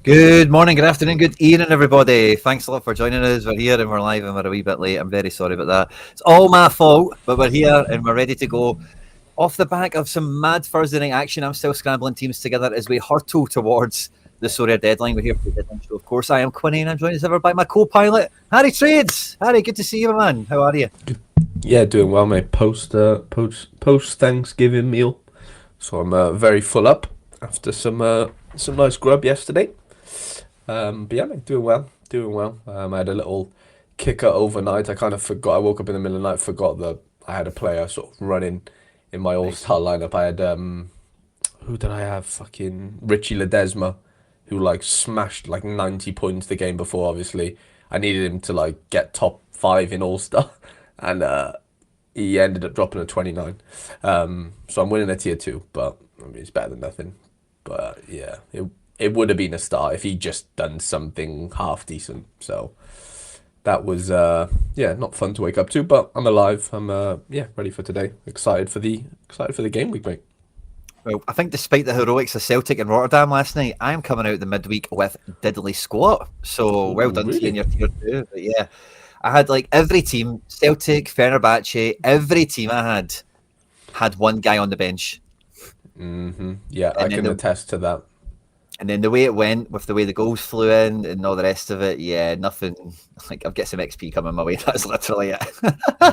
Good morning, good afternoon, good evening, everybody. Thanks a lot for joining us. We're here and we're live and we're a wee bit late. I'm very sorry about that. It's all my fault, but we're here and we're ready to go. Off the back of some mad Thursday night action, I'm still scrambling teams together as we hurtle towards the Sorare deadline. We're here for the deadline show. Of course, I am Quinny and I'm joined as ever by my co-pilot, Harry Trades. Harry, good to see you, my man. How are you? Yeah, doing well, mate. Post Thanksgiving meal, so I'm very full up after some nice grub yesterday. But yeah, mate, doing well, doing well. I had a little kicker overnight. I kind of forgot. I woke up in the middle of the night, forgot that I had a player sort of running in my all-star lineup. I had who did I have? Fucking Richie Ledesma, who like smashed like 90 points the game before. Obviously, I needed him to like get top five in all-star, and he ended up dropping a 29. So I'm winning a tier two, but I mean it's better than nothing. But yeah, it would have been a start if he just done something half decent. So that was yeah, not fun to wake up to, but I'm alive. I'm yeah, ready for today. Excited for the game week, mate. Well, I think despite the heroics of Celtic and Rotterdam last night, I am coming out the midweek with diddly squat. So well Ooh, done to you in really? your tier two. But yeah, I had like every team, Celtic, Fenerbahce, every team I had one guy on the bench. Yeah, I And then can the attest to that. and then the way it went with the way the goals flew in and all the rest of it, yeah, nothing like I've got some XP coming my way. That's literally it.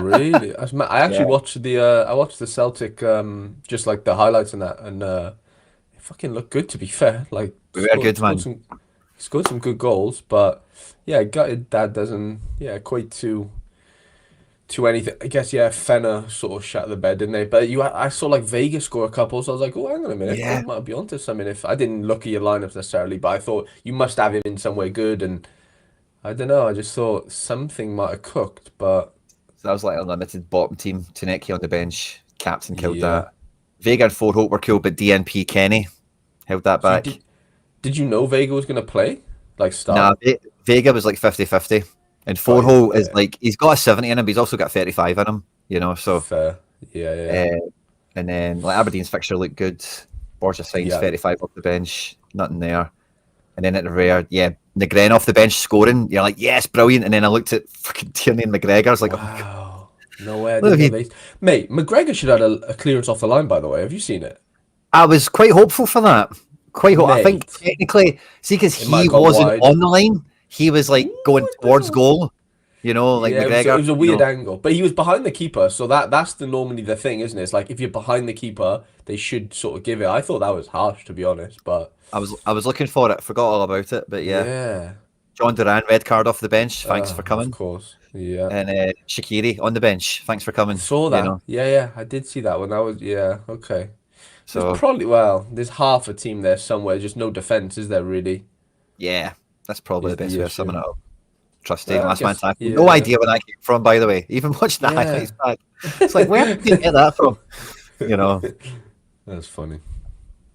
Really? I actually Yeah. watched the I watched the Celtic just like the highlights and that, and it fucking looked good to be fair. Like We were good, man. scored some good goals, but yeah, gutted that doesn't equate to anything. I guess yeah, Fenner sort of shut the bed, didn't they? But I saw like Vegas score a couple, so I was like, oh, hang on a minute, Yeah. Gold might be onto something. If I didn't look at your lineups necessarily, but I thought you must have him in somewhere good, and I don't know. I just thought something might have cooked, but So that was like a limited bottom team. Taneki on the bench. Captain killed yeah. that. Vega and Ford Hope were killed, but DNP Kenny held that So you back. did you know Vega was gonna play like Nah, start? Vega was like 50-50. And Got Ford you. Hope Yeah, is yeah. like, he's got a 70 in him, but he's also got 35 in him, so. Fair. Yeah, yeah, Uh, and then like Aberdeen's fixture looked good. Borja signs yeah. 35 off the bench, nothing there. And then at the rear, yeah, Negren off the bench scoring. You're like, yes, brilliant. And then I looked at fucking Tierney and McGregor. I was like, oh my god, Wow. No way. I what didn't have know you? they. Mate, McGregor should have had a clearance off the line. By the way, have you seen it, I was quite hopeful for that. I think mate? technically, see, because It might he have gone wasn't wide. on the line, he was like Ooh, going a bit towards off. goal. Like Yeah, it McGregor. was a weird angle, but he was behind the keeper, so that's the normally the thing, isn't it? It's like if you're behind the keeper, they should sort of give it. I thought that was harsh, to be honest, but I was looking for it. Forgot all about it, but yeah. yeah, John Duran red card off the bench. Thanks for of coming. course, yeah. And Shaqiri on the bench. Thanks for coming. Saw that. Yeah, yeah, I did see that one. That was yeah, okay. There's So probably there's half a team there somewhere, just no defense, is there really? yeah, that's probably Is the best the way of summing issue. it up. Trusty, I last man guess tackle. No yeah, idea where that came from, by the way. Even watching the yeah. highlights back, it's like, where did you get that from? You know, That's funny.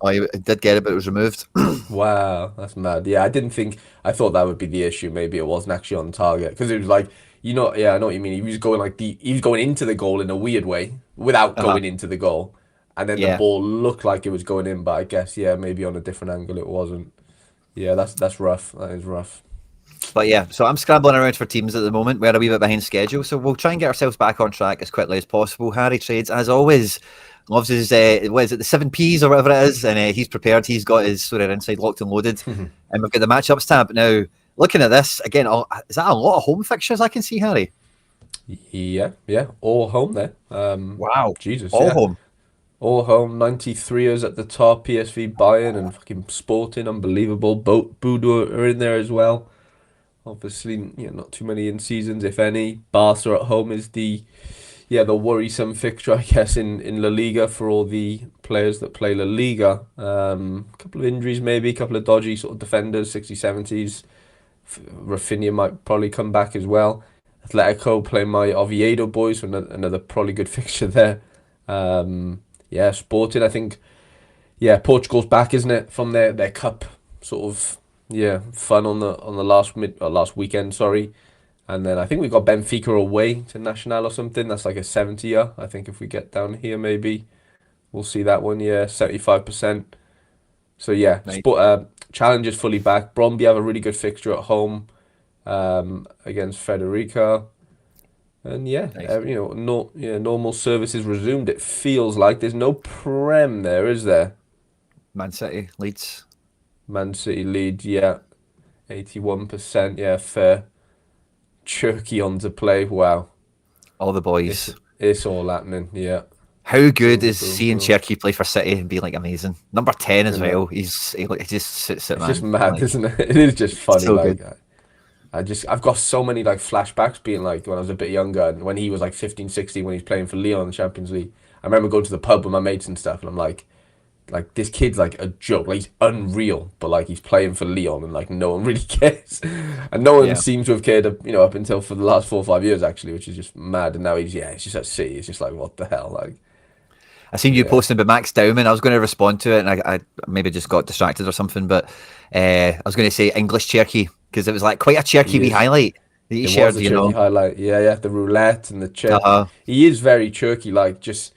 I did get it, but it was removed. Wow, that's mad. Yeah, I didn't think. I thought that would be the issue. Maybe it wasn't actually on target because it was like, yeah, I know what you mean. He was going like he was going into the goal in a weird way without Uh-huh. going into the goal, and then the Yeah. ball looked like it was going in, but I guess yeah, maybe on a different angle it wasn't. Yeah, that's rough. That is rough. But yeah, so I'm scrambling around for teams at the moment. We're a wee bit behind schedule, so we'll try and get ourselves back on track as quickly as possible. Harry Trades, as always, loves his what is it, the 7Ps or whatever it is, and he's prepared. He's got his sort of inside locked and loaded, and we've got the matchups tab now. Looking at this again, is that a lot of home fixtures I can see, Harry? Yeah, yeah, all home there. Wow, Jesus, all yeah, home. all home. 93ers at the top. PSV, Bayern, and fucking Sporting, unbelievable. Bodo are in there as well. Obviously, not too many in seasons, if any. Barca at home is the worrisome fixture, I guess, in La Liga for all the players that play La Liga. A couple of injuries, maybe, a couple of dodgy sort of defenders, 60s, 70s. Rafinha might probably come back as well. Atletico play my Oviedo boys, so another probably good fixture there. Yeah, Sporting, I think, yeah, Portugal's back, isn't it, from their cup sort of fun on the last weekend, sorry. And then I think we got Benfica away to Nacional or something. That's like a 70er. I think if we get down here, maybe we'll see that one. Yeah, 75%. So yeah, Nice. Challengers fully back. Bromby have a really good fixture at home against Frederica. And yeah, Nice. normal services resumed. It feels like there's no prem there, is there? Man City, Leeds. Man City lead, yeah, 81%. Yeah, fair. Turkey on to play. Wow, All the it's boys. it's all happening. Yeah, How good boom, is boom, seeing boom. Cherky play for City and be like amazing? Number 10 as And well. He just sits it, it's just man. mad, Like isn't it? It is just funny. so good. Like I've got so many like flashbacks being like when I was a bit younger and when he was like 15, 16 when he's playing for Lyon in the Champions League. I remember going to the pub with my mates and stuff and I'm like this kid's like a joke. Like he's unreal, but like he's playing for Lyon and like no one really cares. And no one Yeah. seems to have cared, up until for the last 4 or 5 years actually, which is just mad. And now he's just at City. It's just like what the hell? Like I seen you yeah. posting about Max Dowman. I was going to respond to it, and I maybe just got distracted or something. But I was going to say English Cherky because it was like quite a Cherky He wee is. highlight that you It was shared. a Turkey highlight. Yeah, yeah. The roulette and the check. Uh, He is very Turkey like just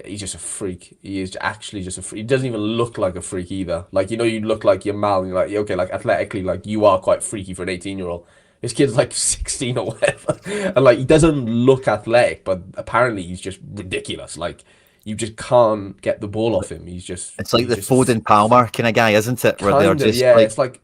he's just a freak. He is actually just a freak. He doesn't even look like a freak either. Like, you look like your Mal and you're like, okay, like athletically, like you are quite freaky for an 18-year-old. This kid's like 16 or whatever. And like, he doesn't look athletic, but apparently he's just ridiculous. Like, you just can't get the ball off him. it's like He's the just Foden Palmer kind of guy, isn't it? Where kind of, yeah. It's like,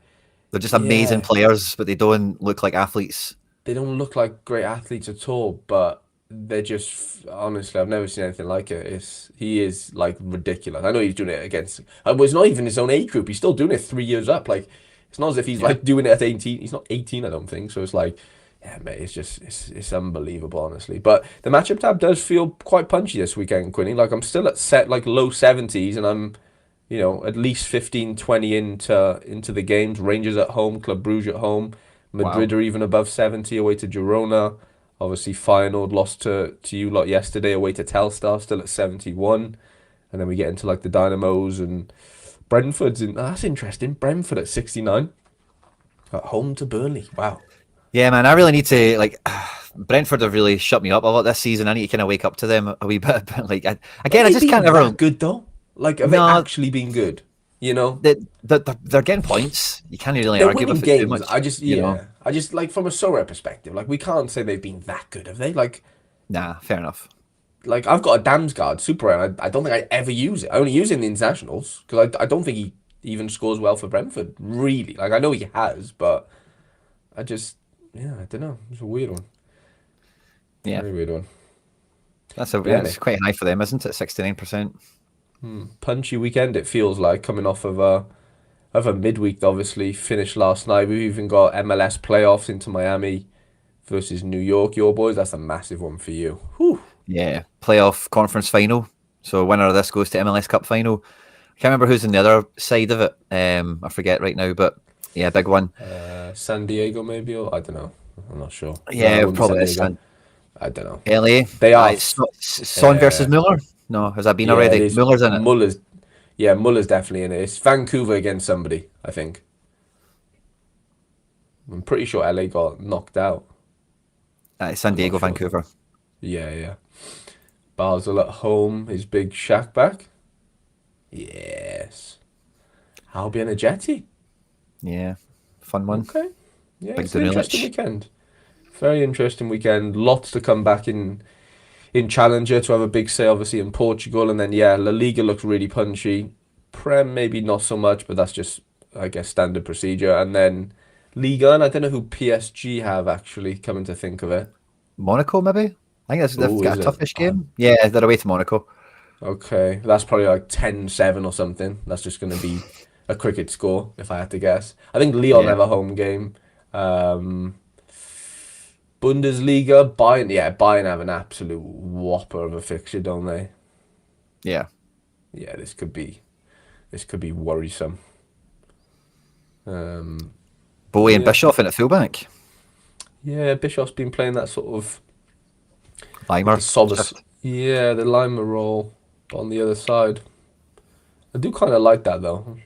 they're just amazing yeah. players, but they don't look like athletes. They don't look like great athletes at all, but they're just honestly, I've never seen anything like it. He is like ridiculous. I know he's doing it against. Well, it's not even his own age group. He's still doing it 3 years up. Like it's not as if he's Yeah. like doing it at 18. He's not 18, I don't think. So it's like, yeah, mate, it's unbelievable, honestly. But the matchup tab does feel quite punchy this weekend, Quinny. Like I'm still at set like low 70s, and I'm at least 15, 20 into the games. Rangers at home, Club Brugge at home. Wow. Madrid are even above 70 away to Girona. Obviously, Feyenoord lost to you lot yesterday away to Telstar, still at 71. And then we get into like the Dynamos and Brentford's in. That's interesting. Brentford at 69 at home to Burnley. Wow. Yeah, man. I really need to like. Brentford have really shut me up a lot this season. I need to kind of wake up to them a wee bit. But like, Have again, I they just been can't ever. that good though? Like, have they No, actually been good? You know? they're getting points. You can't really They're argue winning with it too games. much. I just like from a Sorare perspective, like we can't say they've been that good, have they? Nah, fair enough. Like I've got a Damsgaard Super and I don't think I ever use it. I only use it in the internationals because I don't think he even scores well for Brentford. Really, like I know he has, but I just I don't know. It's a weird one, Yeah, very weird one. But yeah, it's mate, quite high for them, isn't it? 69%. punchy weekend. It feels like coming off of a midweek. Obviously finished last night. We've even got MLS playoffs into Miami versus New York. Your boys, that's a massive one for you. Whew. Yeah, playoff conference final. So winner of this goes to MLS Cup final. I can't remember who's on the other side of it. I forget right now, but yeah, big one. San Diego maybe, or I don't know. I'm not sure. No, it Yeah, wouldn't be San probably is. Diego. I don't know. LA. They are. Son versus Mueller. No, has that been Yeah, it already? is. Mueller's in it. Muller's. Yeah, Muller's definitely in it. It's Vancouver against somebody, I think. I'm pretty sure LA got knocked out. San I'm not Diego, sure though. Vancouver. Yeah, yeah. Basel at home. His big shack back. Yes. Albion a Jetty. Yeah, fun one. Okay. Yeah, Big it's an interesting Danilic. weekend. Very interesting weekend. Lots to come back in Challenger to have a big say, obviously, in Portugal. And then, yeah, La Liga looks really punchy. Prem, maybe not so much, but that's just, I guess, standard procedure. And then Liga, and I don't know who PSG have, actually, coming to think of it. Monaco, maybe? I think they've Oh, got is a it? toughish game. Yeah, they're away to Monaco. Okay. That's probably like 10-7 or something. That's just going to be a cricket score, if I had to guess. I think Lyon Yeah, have a home game. Bundesliga, Bayern, yeah, Bayern have an absolute whopper of a fixture, don't they? yeah. Yeah, this could be worrisome. Um, Bowie and yeah, Bischoff in at fullback. yeah. Bischoff's been playing that sort of like a Weimer. solace. Yeah, the Lima role on the other side. I do kind of like that though.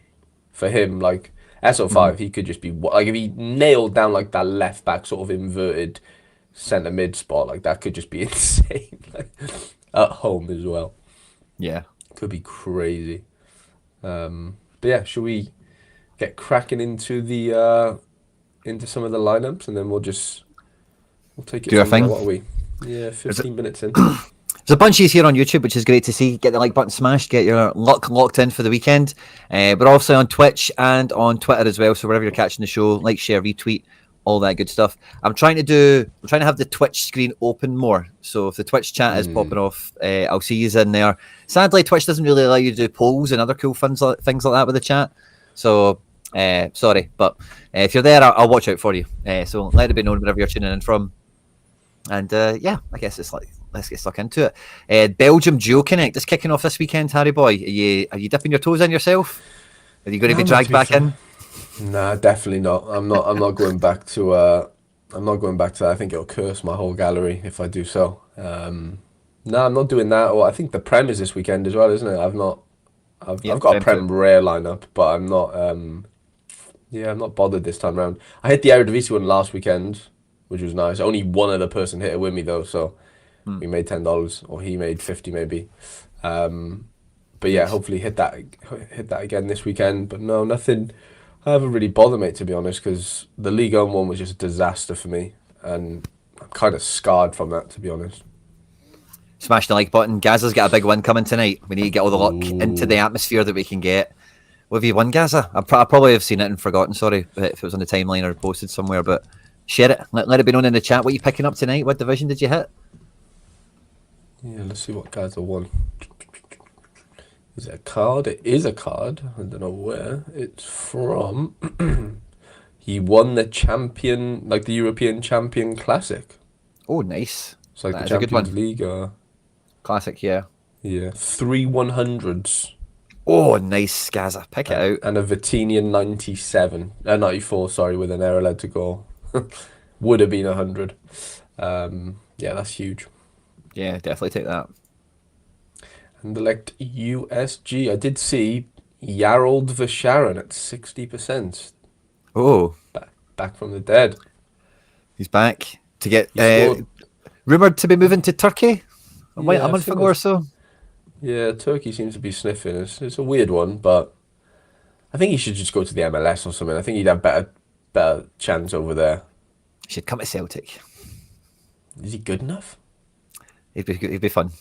For him, like Mm-hmm. SO5, he could just be like if he nailed down like that left back sort of inverted centre mid spot, like that could just be insane. Like, at home as well, Yeah. could be crazy. But yeah, should we get cracking into the into some of the lineups, and then we'll take it Do your from there. thing. What are we? Yeah, There's a, 15 minutes in. there's a bunch of you here on YouTube, which is great to see. Get the like button smashed. Get your luck locked in for the weekend. But also on Twitch and on Twitter as well. So wherever you're catching the show, like, share, retweet, all that good stuff. I'm trying to have the Twitch screen open more. So if the Twitch chat is popping off, I'll see you in there. Sadly, Twitch doesn't really allow you to do polls and other cool things like that with the chat. So sorry, but if you're there, I'll watch out for you. So let it be known wherever you're tuning in from. And yeah, I guess it's like, let's get stuck into it. Belgium Duo Connect is kicking off this weekend, Harry boy. Are you dipping your toes in yourself? Are you going to be dragged back in? Nah, definitely not. I'm not going back to. I'm not going back to that. I think it'll curse my whole gallery if I do so. No, I'm not doing that. Well, I think the Prem is this weekend as well, isn't it? I've got a Prem rare lineup, but I'm not. Yeah, I'm not bothered this time round. I hit the Eredivisie one last weekend, which was nice. Only one other person hit it with me though, so we made $10, or he made 50 maybe. But yeah, hopefully hit that again this weekend. But no, nothing. I haven't really bothered, mate, to be honest, because the League one was just a disaster for me, and I'm kind of scarred from that, to be honest. Smash the like button. Gaza's got a big win coming tonight. We need to get all the luck into the atmosphere that we can get. What have you won, Gaza? I probably have seen it and forgotten, sorry, if it was on the timeline or posted somewhere, but share it. Let it be known in the chat. What are you picking up tonight? What division did you hit? Yeah, let's see what Gaza won. Is it a card? It is a card. I don't know where. It's from. He won the champion, like the European Champion Classic. Oh, nice. It's like That the is a good one. Champions League. Classic, yeah. Yeah, 3 100s. Oh, nice, Gaza. Pick it out. And a Vatinian 94, sorry, with an error led to goal. Would have been 100. Yeah, that's huge. Yeah, definitely take that. And elect USG. I did see Yarald Vasharan at 60%. Oh, Back from the dead. he's back to get He rumored to be moving to Turkey a Yeah, month ago or so. Yeah, Turkey seems to be sniffing. It's a weird one, but I think he should just go to the MLS or something. I think he'd have better chance over there. He should come to Celtic. Is he good enough? He'd be fun.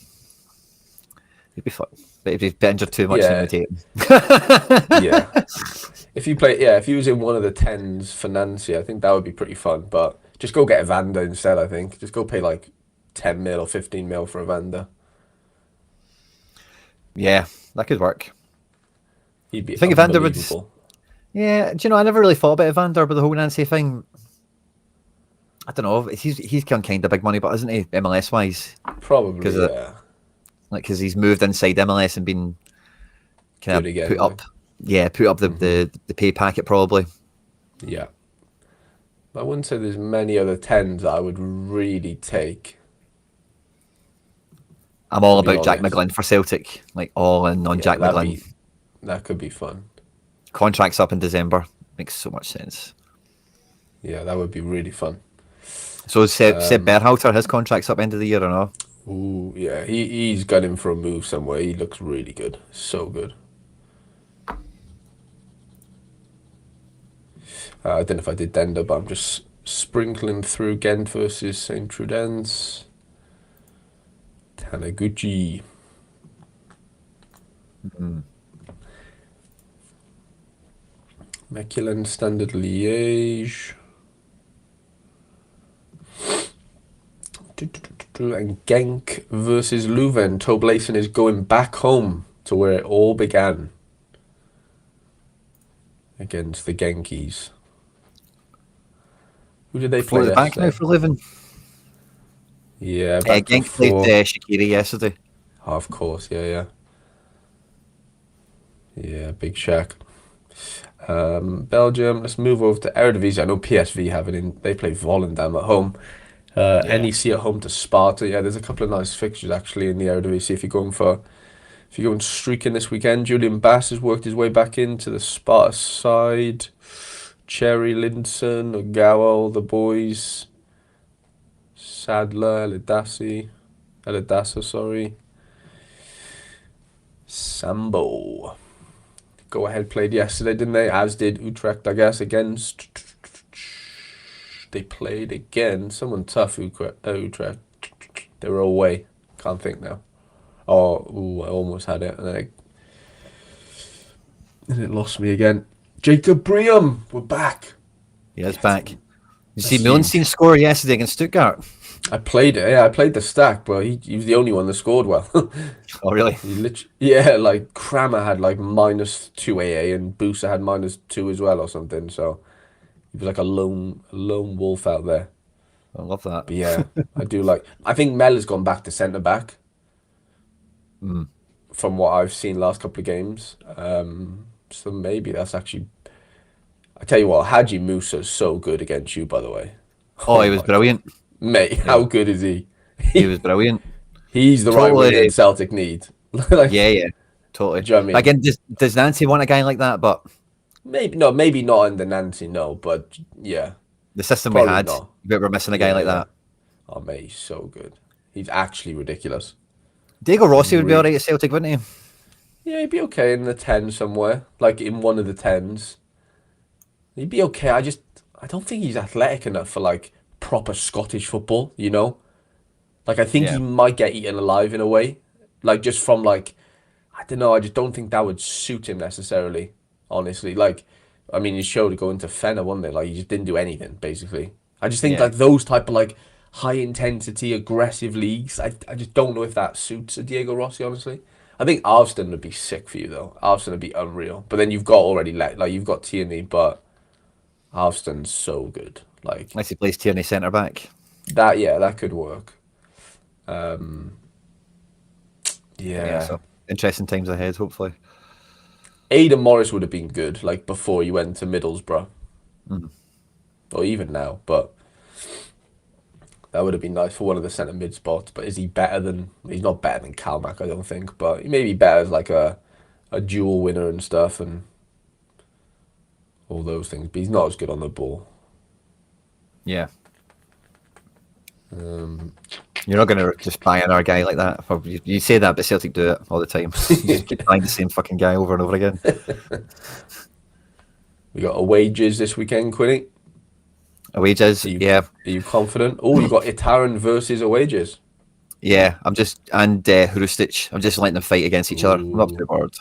He'd be fun, but he'd be injured too much Yeah. to imitate him. Yeah. If he was in one of the 10s for Nancy, I think that would be pretty fun. But just go get Evander instead, I think. Just go pay like 10 mil or 15 mil for Evander. Yeah, that could work. He'd be I think Evander would. unbelievable. Yeah, do you know? I never really thought about Evander, but the whole Nancy thing. I don't know. He's kind of big money, but isn't he MLS wise? Probably, yeah. Because he's moved inside MLS and been kind Good of again, put up. Yeah, put up the pay packet probably. Yeah. I wouldn't say there's many other 10s that I would really take. I'm all To be about Jack honest. McGlynn for Celtic. Like all in on Jack McGlynn. That could be fun. Contract's up in December. Makes so much sense. Yeah, that would be really fun. So Seb Berhalter, his contract's up end of the year or no? Ooh, yeah, he's gunning for a move somewhere. He looks really good. So good. I don't know if I did Dender, but I'm just sprinkling through Ghent versus St. Trudens. Taniguchi. Mechelen Standard Liège. And Genk versus Leuven. Toblason is going back home to where it all began. Against the Genkies. Who did they play Floated back now yesterday? for living. Yeah, back Genk before. played Shaqiri yesterday. Oh, of course, yeah. Yeah, big Shaq. Belgium, let's move over to Eredivisie. I know PSV have it in. They play Volendam at home. NEC at home to Sparta. Yeah, there's a couple of nice fixtures actually in the Eredivisie. If you're going streaking this weekend, Julian Bass has worked his way back into the Sparta side. Cherry, Lindson, Ogawa, all the boys. Sadler, Eladasa, sorry. Sambo. go ahead played yesterday, didn't they? As did Utrecht, I guess, against. They played again. Someone tough, Utrecht. They were away. Can't think now. Oh, ooh, I almost had it, and it lost me again. Jacob Breum, we're back. He is back. You see That's Mulenstein's score yesterday against Stuttgart? I played it. Yeah, I played the stack, but he was the only one that scored well. Oh, really? Yeah, like Kramer had like -2 AA and Booster had -2 as well or something. So he was like a lone wolf out there. I love that. But yeah, I do like. I think Mel has gone back to centre back. From what I've seen last couple of games. So maybe that's actually. I tell you what, Haji Musa's so good against you, by the way. Oh, he was my brilliant. God. Mate, how good is he? He was brilliant. He's the right winger that Celtic need. Like, Yeah, totally. do you know what I mean? But again, does Nancy want a guy like that? But maybe not in the Nancy, no, but yeah. the system we Probably had, not. but we're missing a guy like that. Oh, mate, he's so good. He's actually ridiculous. Diego Rossi would be all right at Celtic, wouldn't he? Yeah, he'd be okay in the 10 somewhere, like in one of the 10s. He'd be okay. I don't think he's athletic enough for like proper Scottish football, you know? Like, I think he might get eaten alive in a way. Like, just from like, I don't know, I just don't think that would suit him necessarily, honestly. Like, I mean, he showed it going to Fenner, wasn't it? Like, he just didn't do anything, basically. I just think like those type of like high intensity, aggressive leagues, I just don't know if that suits a Diego Rossi, honestly. I think Alston would be sick for you though. Alston would be unreal. But then you've got you've got Tierney, but Alston's so good. Like, Unless he plays Tierney centre back. that could work. So interesting times ahead, hopefully. Aidan Morris would have been good, like before you went to Middlesbrough. Or even now, but that would have been nice for one of the centre mid spots. But is he better than? He's not better than Calmac, I don't think. But he may be better as like a dual winner and stuff and all those things. But he's not as good on the ball. Yeah. You're not going to just buy another guy like that. You say that, but Celtic do it all the time. You keep buying the same fucking guy over and over again. We got a wages this weekend, Quinny. A wages, yeah. Are you confident? Oh, you got Itaran versus a wages. Yeah, and Hrustic. I'm just letting them fight against each other. I'm not too bored.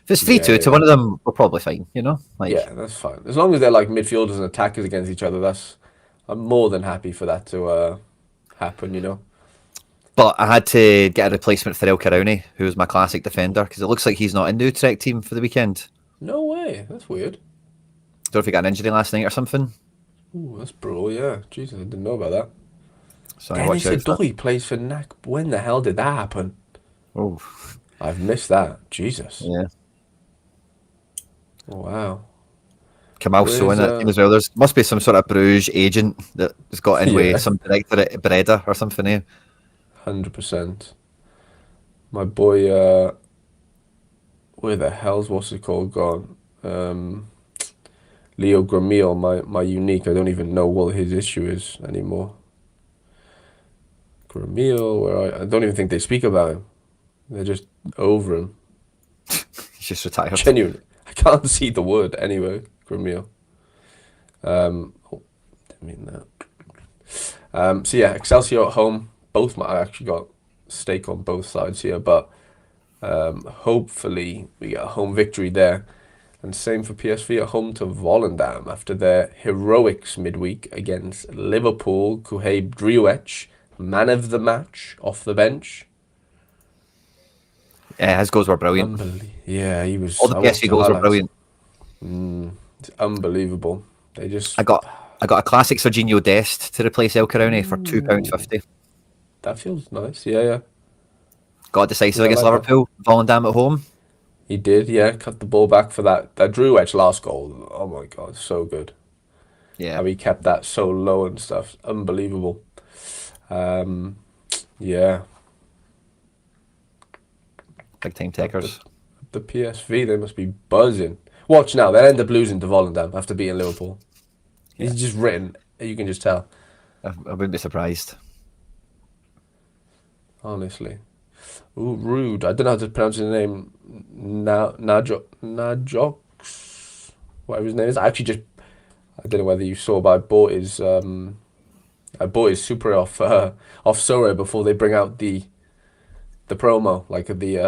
If it's 3-2 to one of them, we're probably fine, you know? Like, yeah, that's fine. As long as they're like midfielders and attackers against each other, I'm more than happy for that to happen, you know? But I had to get a replacement for El Carouni, who was my classic defender, because it looks like he's not in the Utrecht team for the weekend. No way. That's weird. Don't know if he got an injury last night or something. Ooh, that's brutal, yeah. Jesus, I didn't know about that. So Dennis Adoy plays for NAC. When the hell did that happen? Oh, I've missed that. Jesus. yeah. Oh, wow. Kamal's so in it as well. There must be some sort of Bruges agent that has got in with some director at Breda or something. 100%. My boy, where the hell's it called gone? Leo Gramil, my unique. I don't even know what his issue is anymore. Gramil, I don't even think they speak about him. They're just over him. He's just retired. Genuinely. I can't see the word anyway. Gramil. Didn't mean that. So yeah, Excelsior at home. I actually got stake on both sides here, but hopefully we get a home victory there. And same for PSV at home to Volendam after their heroics midweek against Liverpool. Kuhej Driouech, man of the match, off the bench. Yeah, his goals were brilliant. Yeah, he was. All the PSV goals were brilliant. It's unbelievable. I got a classic Serginho Dest to replace El Carouni for £2.50. That feels nice. Yeah. Got a decisive against Liverpool. Volendam at home. He did, yeah. Cut the ball back for that Driouech last goal. Oh my God, so good. Yeah. How he kept that so low and stuff. Unbelievable. Yeah. Big time takers. The PSV, they must be buzzing. Watch now, they'll end up losing to Volendam after beating Liverpool. He's just written, you can just tell. I wouldn't be surprised. Honestly. Ooh, rude. I don't know how to pronounce his name. Najox, whatever his name is. I don't know whether you saw, but I bought his super off Sorare before they bring out the promo, like the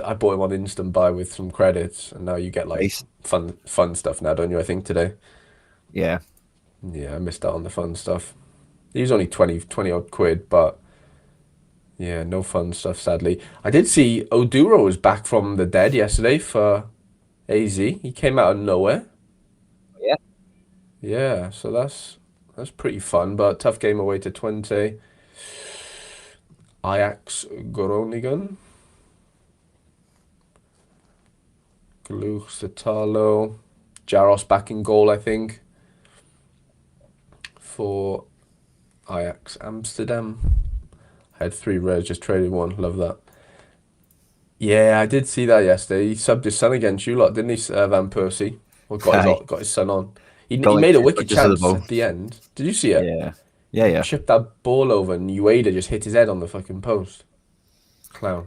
I bought him on instant buy with some credits, and now you get like Nice. fun stuff now, don't you? I think today. Yeah. Yeah, I missed out on the fun stuff. He was only 20 odd quid, but yeah, no fun stuff, sadly. I did see Oduro was back from the dead yesterday for AZ. He came out of nowhere. Yeah. Yeah, so that's pretty fun, but tough game away to 20. Ajax Groningen. Gluch Satalo. Jaros back in goal, I think, for Ajax Amsterdam. I had 3 rares, just traded 1. Love that. Yeah, I did see that yesterday. He subbed his son against you lot, didn't he, Van Persie? Or Aye. got his son on. Got He like made a 2 wicked touches of the chance ball. at the end. Did you see it? Yeah. Yeah, He yeah. chipped that ball over and Ueda just hit his head on the fucking post. Clown.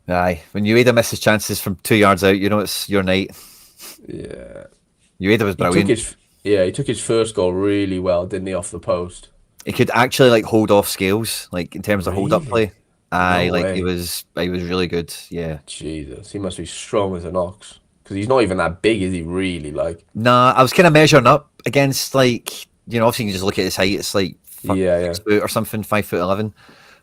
Aye. When Ueda misses chances from 2 yards out, you know it's your night. Yeah. Ueda was He took brilliant. he took his first goal really well, didn't he, off the post? He could actually like hold off scales, like in terms of hold up Really? play. Aye, No like way. he was really good. Yeah. Jesus, he must be strong as an ox. Because he's not even that big, is he really? Like, Nah, I was kind of measuring up against like obviously you can just look at his height. It's like yeah, yeah. 6 foot or something, 5'11".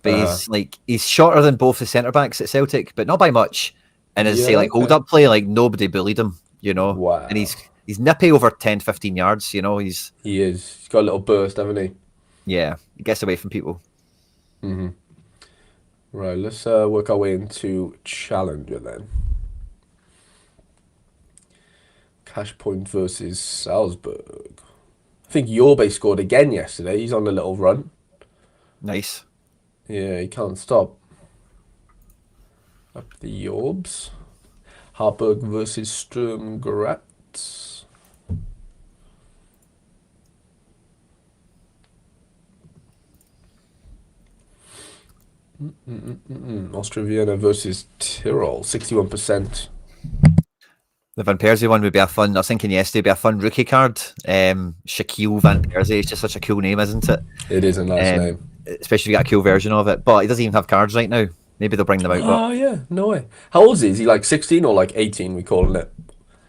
But Uh-huh. he's shorter than both the centre backs at Celtic, but not by much. And as I say, Yeah, like hold okay. up play, like nobody bullied him, you know. And Wow. he's nippy over 10, 15 yards, you know. He is. He's got a little burst, haven't he? Yeah, he gets away from people. Right, let's work our way into Challenger then. Cash Point versus Salzburg. I think Yorbe scored again yesterday. He's on a little run. Nice. Yeah, he can't stop. Up the Yorbs. Harburg versus Sturm Graz. Austria Vienna versus Tyrol. 61%. The Van Persie one would be a fun. I was thinking yesterday would be a fun rookie card. Shaquille Van Persie. It's just such a cool name, isn't it? It is a nice name. Especially if you got a cool version of it. But he doesn't even have cards right now. Maybe they'll bring them out. But Oh, yeah, no way. How old is he? Is he like 16 or like 18, we calling it?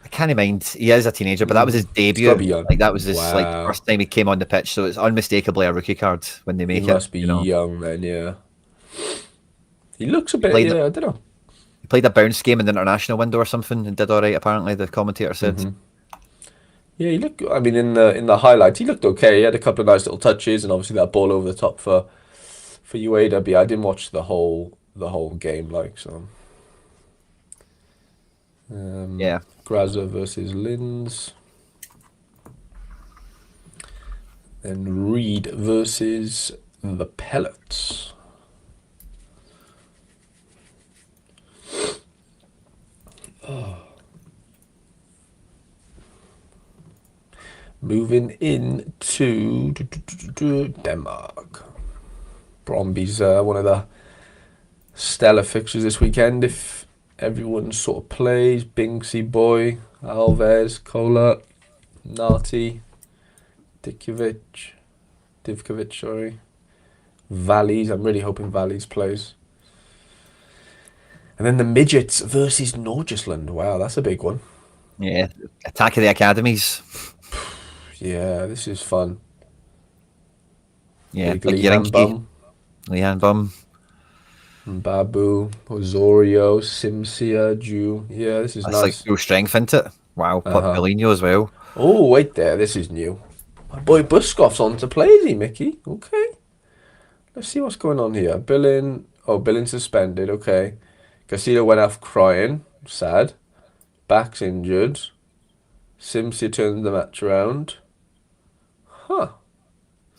I can't mind. He is a teenager, but that was his He's got to be debut. young. Like that was his like Wow. first time he came on the pitch. So it's unmistakably a rookie card when they He make it. must be You know, young then, yeah. He looks a he bit, played yeah, I don't know. he played a bounce game in the international window or something and did all right. Apparently, the commentator said. Yeah, he looked. I mean, in the highlights, he looked okay. He had a couple of nice little touches, and obviously that ball over the top for UAW. I didn't watch the whole game, like so. Yeah, Graza versus Linz, then Reed versus the Pellets. Moving into Denmark. Bromby's one of the stellar fixtures this weekend. If everyone sort of plays, Binksy Boy, Alves, Kola, Nati, Divkovic, sorry. Valleys, I'm really hoping Valleys plays. And then the Midgets versus Norgisland. Wow, that's a big one. yeah. Attack of the academies. Yeah, this is fun. Yeah, Big like Lehan Yarinki, Bum, Lehan Bum. Babu, Osorio, Simsia, Jew. Yeah, this is That's like nice. full strength, isn't it? Wow, put Uh-huh. Paulinho as well. Oh, wait there, this is new. My boy Buscoff's on to play, is he, Mickey? Okay. Let's see what's going on here. Billin suspended, okay. Castillo went off crying, sad. Back's injured. Simsia turned the match around. Huh.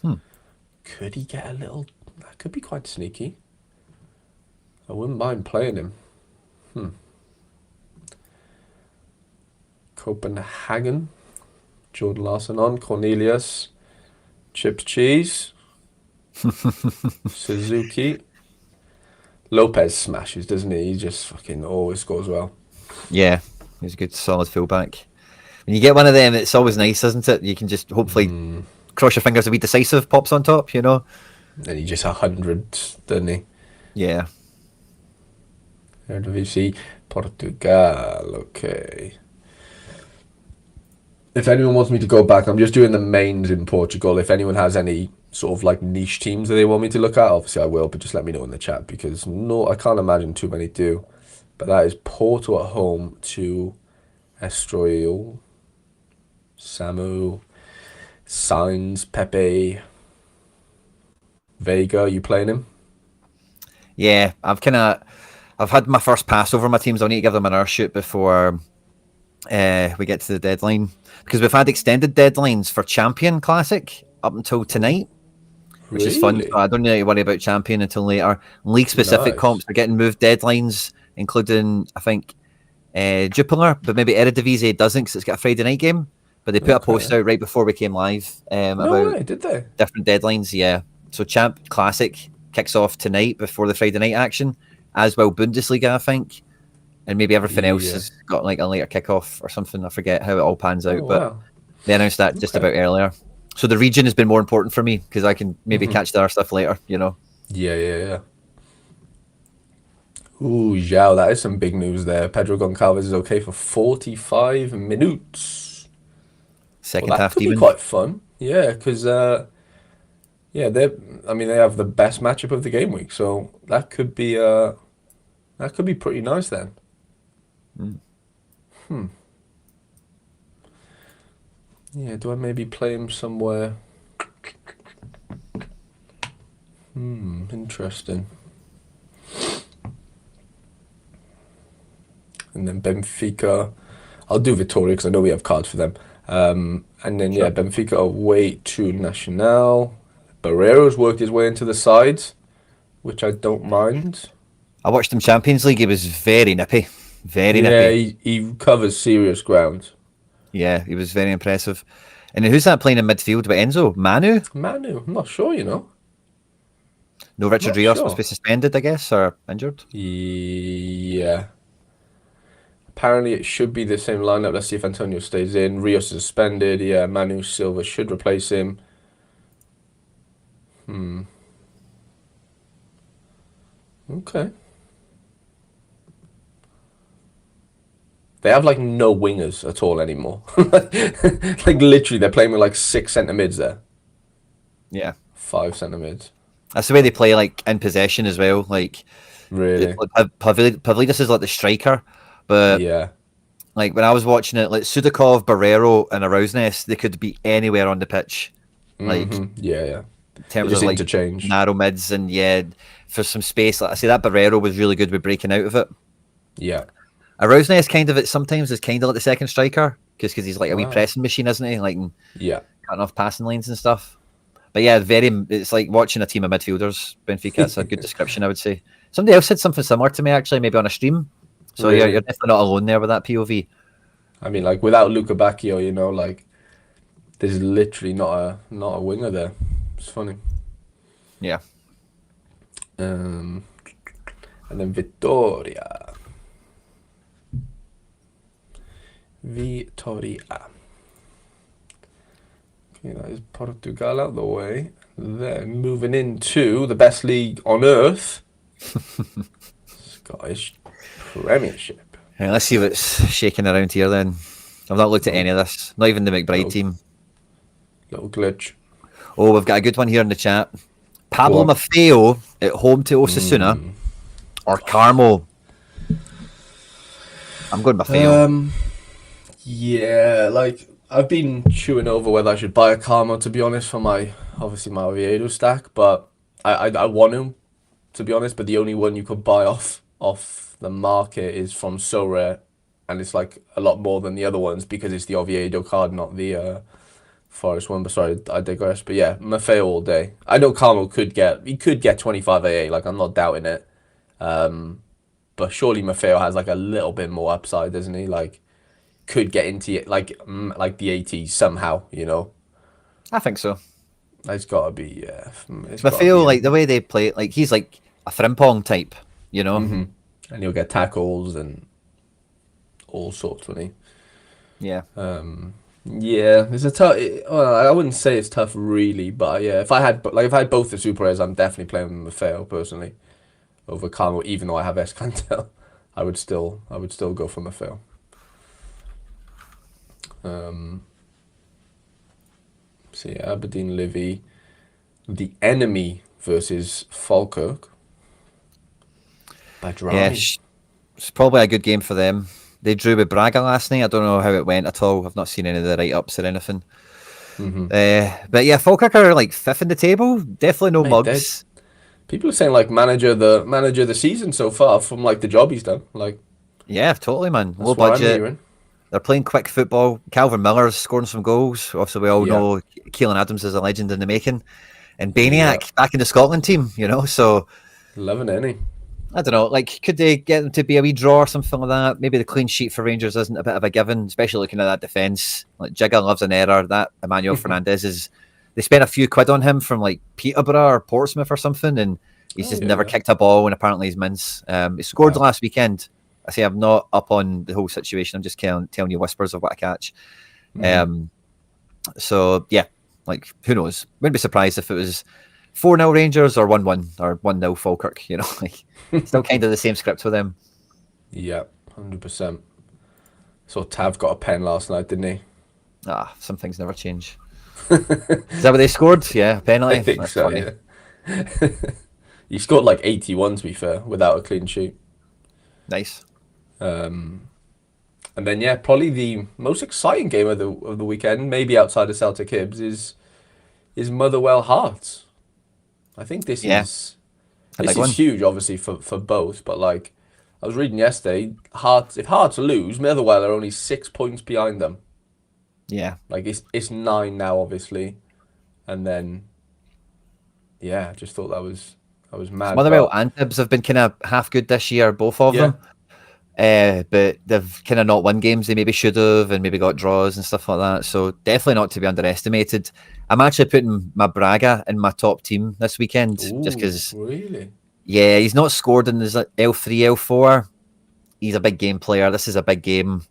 Hmm. Could he get a little... That could be quite sneaky. I wouldn't mind playing him. Copenhagen. Jordan Larson on. Cornelius. Chips Cheese. Suzuki. Lopez smashes, doesn't he? He just fucking always scores well. Yeah, he's a good, solid fullback. When you get one of them, it's always nice, isn't it? You can just hopefully cross your fingers a wee decisive pops on top, you know? And he just 100, doesn't he? Yeah. Eredivisie, Portugal. Okay. If anyone wants me to go back, I'm just doing the mains in Portugal. If anyone has any sort of like niche teams that they want me to look at, obviously I will, but just let me know in the chat because no, I can't imagine too many do. But that is Porto at home to Estoril, Samu, Sainz, Pepe, Vega. You playing him? Yeah, I've had my first pass over my teams. I'll need to give them an air shoot before we get to the deadline. Because we've had extended deadlines for Champion Classic up until tonight. Which is fun. So I don't need to worry about Champion until later. League-specific comps are getting moved deadlines, including, I think, Jupiler, but maybe Eredivisie doesn't because it's got a Friday night game. But they put a post out right before we came live about did they? different deadlines. Yeah. So Champ Classic kicks off tonight before the Friday night action, as well Bundesliga, I think. And maybe everything else has got like a later kickoff or something. I forget how it all pans out, but they announced that just about earlier. So the region has been more important for me because I can maybe catch the other stuff later, you know? Yeah. Ooh, Zhao, that is some big news there. Pedro Goncalves is okay for 45 minutes. Second half, that could be quite fun. Yeah, because they have the best matchup of the game week, so that could be pretty nice then. Yeah, do I maybe play him somewhere? Interesting. And then Benfica. I'll do Vitória because I know we have cards for them. And then, Benfica away to Nacional. Barreiro's worked his way into the sides, which I don't mind. I watched him Champions League. He was very nippy. Very nippy. Yeah, he covers serious ground. Yeah, he was very impressive. And then who's that playing in midfield with Enzo? Manu? I'm not sure, you know. No, Richard Rios must be suspended, I guess, or injured. Yeah. Apparently it should be the same lineup. Let's see if Antonio stays in. Rios is suspended. Yeah, Manu Silva should replace him. Okay. They have like no wingers at all anymore. Like literally, they're playing with like 6 centre mids there. Yeah. 5 centre mids. That's the way they play, like in possession as well. Like, really, Pavlidis is like the striker, but like when I was watching it, like Sudakov, Barreiro, and Arousness, they could be anywhere on the pitch. Like, in terms of like interchange, narrow mids, and for some space. Like I say, that Barreiro was really good with breaking out of it. Yeah. Arousness sometimes is kind of like the second striker because he's like a wee pressing machine, isn't he? Like cutting off passing lanes and stuff. But yeah, it's like watching a team of midfielders. Benfica, that's a good description, I would say. Somebody else said something similar to me actually, maybe on a stream. So you're definitely not alone there with that POV. I mean, like without Luca Bacchio, you know, like there's literally not a winger there. It's funny. Yeah. And then Vitória. Okay, that is Portugal out the way. Then moving into the best league on earth, Scottish Premiership. Yeah, let's see what's shaking around here then. I've not looked at any of this. Not even the McBride team. Little glitch. Oh, we've got a good one here in the chat. Pablo Maffeo at home to Osasuna or Carmo. I'm going Maffeo. Yeah, like I've been chewing over whether I should buy a Carmo, to be honest, for my Oviedo stack, but I want to be honest, but the only one you could buy off the market is from Sorare, and it's like a lot more than the other ones because it's the Oviedo card, not the Forest one. But sorry, I digress. But yeah, Maffeo all day. I know Carmo could get 25 AA, like I'm not doubting it. But surely Maffeo has like a little bit more upside, doesn't he? Like could get into it like the 80s somehow, you know. I think so. It's got to be Maffeo, like the way they play it, like he's like a Frimpong type, you know. And he'll get tackles and all sorts, won't he? Yeah. Yeah, it's a tough. Well, I wouldn't say it's tough really, but yeah, if I had both the super rares, I'm definitely playing with MFL personally over Carmel. Even though I have Escantel, I would still go for MFL. So yeah, Aberdeen Livy, the enemy versus Falkirk. Yeah, Badrami. it's probably a good game for them. They drew with Braga last night. I don't know how it went at all. I've not seen any of the write-ups or anything. But yeah, Falkirk are like fifth in the table. Definitely no Mate, mugs. people are saying like manager of the season so far from like the job he's done. Like Yeah, totally, man. Low that's what I'm budget. hearing. They're playing quick football. Calvin Miller's scoring some goals. Obviously, we all Yeah, know Keelan Adams is a legend in the making. And yeah, Baniak back in the Scotland team, you know. So loving it, ain't I don't know. Like, could they get them to be a wee draw or something like that? Maybe the clean sheet for Rangers isn't a bit of a given, especially looking at that defence. Like Jigger loves an error. That Emmanuel Fernandez is. They spent a few quid on him from like Peterborough or Portsmouth or something, and he's just never yeah. kicked a ball. And apparently he's mince. He scored Wow. last weekend. I say I'm not up on the whole situation. I'm just telling you whispers of what I catch. So yeah, like who knows? Wouldn't be surprised if it was 4-0 Rangers or 1-1 or 1-0 Falkirk. You know, like still kind of the same script for them. Yeah, 100%. So Tav got a pen last night, didn't he? Some things never change. Is that what they scored? Yeah, penalty. I think That's so. funny. Yeah. He scored like 81 to be fair, without a clean sheet. Nice. And then yeah, probably the most exciting game of the weekend, maybe outside of Celtic Hibs, is Motherwell Hearts. I think this Yeah, is a big this one. is huge, obviously for both. But like I was reading yesterday, if Hearts lose, Motherwell are only 6 points behind them. Yeah. Like it's 9 now, obviously, and then yeah, I just thought that was mad. Motherwell But and Hibs have been kind of half good this year, both of yeah, them. But they've kind of not won games they maybe should have, and maybe got draws and stuff like that. So definitely not to be underestimated. I'm actually putting my Braga in my top team this weekend, just ooh, because. really? Yeah, he's not scored in his L3, L4. He's a big game player. This is a big game.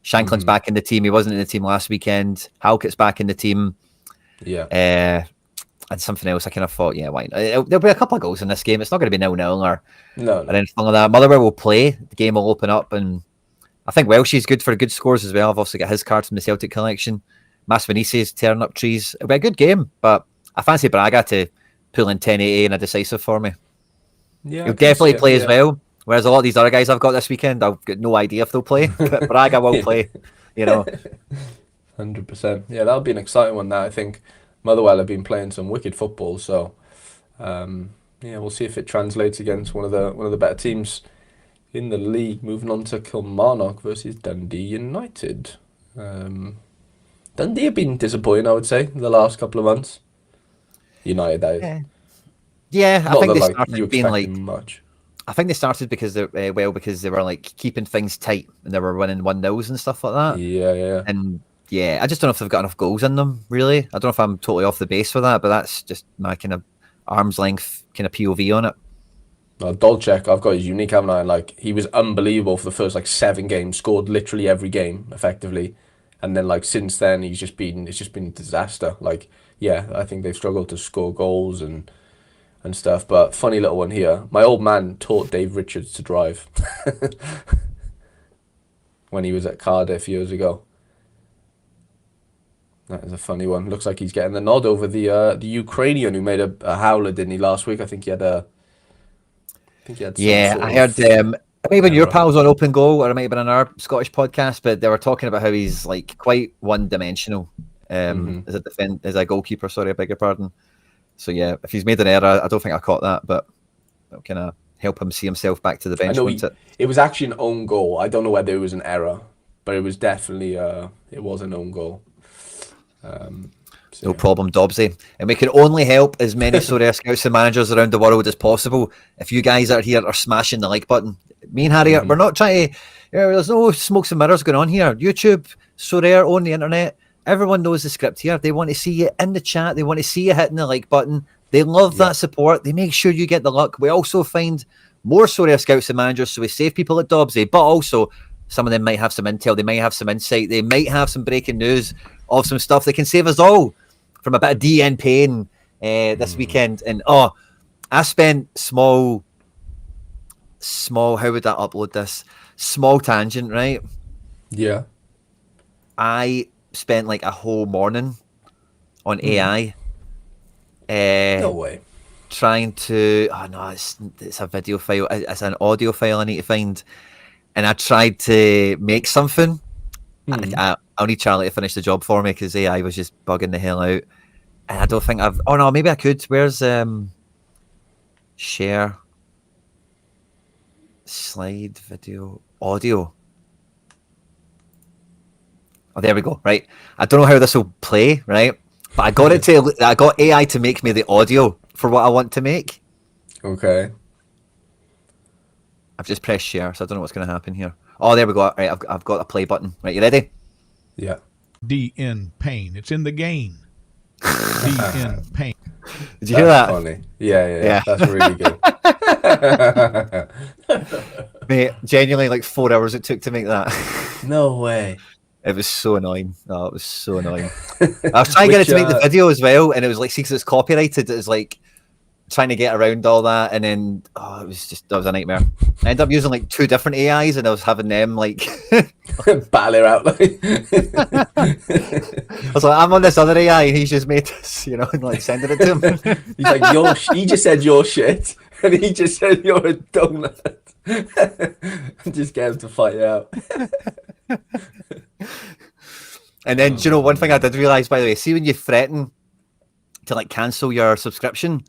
Shanklin's back in the team. He wasn't in the team last weekend. Halkett's back in the team. Yeah. And something else I kind of thought, yeah, why not? There'll be a couple of goals in this game. It's not going to be 0-0 or No. anything like that. Motherwell will play. The game will open up. And I think Welshie's good for good scores as well. I've also got his card from the Celtic collection. Masvenice's tearing up trees. It'll be a good game, but I fancy Braga to pull in 10-80 in a decisive for me. Yeah, He'll definitely play as well. Whereas a lot of these other guys I've got this weekend, I've got no idea if they'll play. But Braga will play, you know. 100%. Yeah, that'll be an exciting one. That I think Motherwell have been playing some wicked football, so yeah, we'll see if it translates against one of the better teams in the league. Moving on to Kilmarnock versus Dundee United. Dundee have been disappointing, I would say, the last couple of months. United, that is. Yeah, I Not think that they like started you being expect like. much. I think they started because they were like keeping things tight and they were winning 1-0s and stuff like that. Yeah. And yeah, I just don't know if they've got enough goals in them. Really, I don't know if I'm totally off the base for that, but that's just my kind of arm's length kind of POV on it. No, Dolcek, I've got his unique, haven't I? Like he was unbelievable for the first like 7 games, scored literally every game effectively, and then like since then it's just been a disaster. Like yeah, I think they've struggled to score goals and stuff. But funny little one here, my old man taught Dave Richards to drive when he was at Cardiff years ago. That is a funny one. Looks like he's getting the nod over the Ukrainian who made a howler, didn't he, last week? I think he had some Yeah, sort I of heard maybe your error. pals on Open Goal, or it might have been on our Scottish podcast, but they were talking about how he's like quite one-dimensional as a goalkeeper. Sorry, I beg your pardon. So yeah, if he's made an error, I don't think I caught that, but it'll kind of help him see himself back to the I bench. know Won't it? it was actually an own goal. I don't know whether it was an error, but it was definitely it was an own goal. No problem, Dobbsy. And we can only help as many Sorare scouts and managers around the world as possible if you guys out here are smashing the like button. Me and Harry, we're not trying to... there's no smokes and mirrors going on here. YouTube, Sorare, on the internet, everyone knows the script here. They want to see you in the chat. They want to see you hitting the like button. They love that support. They make sure you get the luck. We also find more Sorare scouts and managers, so we save people at Dobsy, but also some of them might have some intel, they might have some insight, they might have some breaking news of some stuff that can save us all from a bit of DN pain this weekend. And I spent small, how would I upload this? Small tangent, right? Yeah. I spent like a whole morning on AI. No way. Trying to, it's a video file, it's an audio file I need to find. And I tried to make something. I'll need Charlie to finish the job for me because AI was just bugging the hell out. And I don't think maybe I could. Where's share slide video audio? Oh, there we go. Right. I don't know how this will play, right? But I got AI to make me the audio for what I want to make. Okay. I've just pressed share, so I don't know what's going to happen here. Oh, there we go. Right, I've got a play button. Right, you ready? Yeah. DN pain. It's in the game. DN pain. Did you hear that? Funny. Yeah. That's really good. Mate, genuinely, like 4 hours it took to make that. No way. It was so annoying. Oh, it was so annoying. I was trying to get it to make the video as well, and it was like, see, because it's copyrighted, it was like trying to get around all that, and then that was a nightmare. I ended up using like 2 different AIs, and I was having them like battle her out. Like I was like, I'm on this other AI, and he's just made this, and like sending it to him. He's like, he just said your shit, and he just said you're a donut. Just get him to fight out. And then, one thing I did realise, by the way, see when you threaten to like cancel your subscription,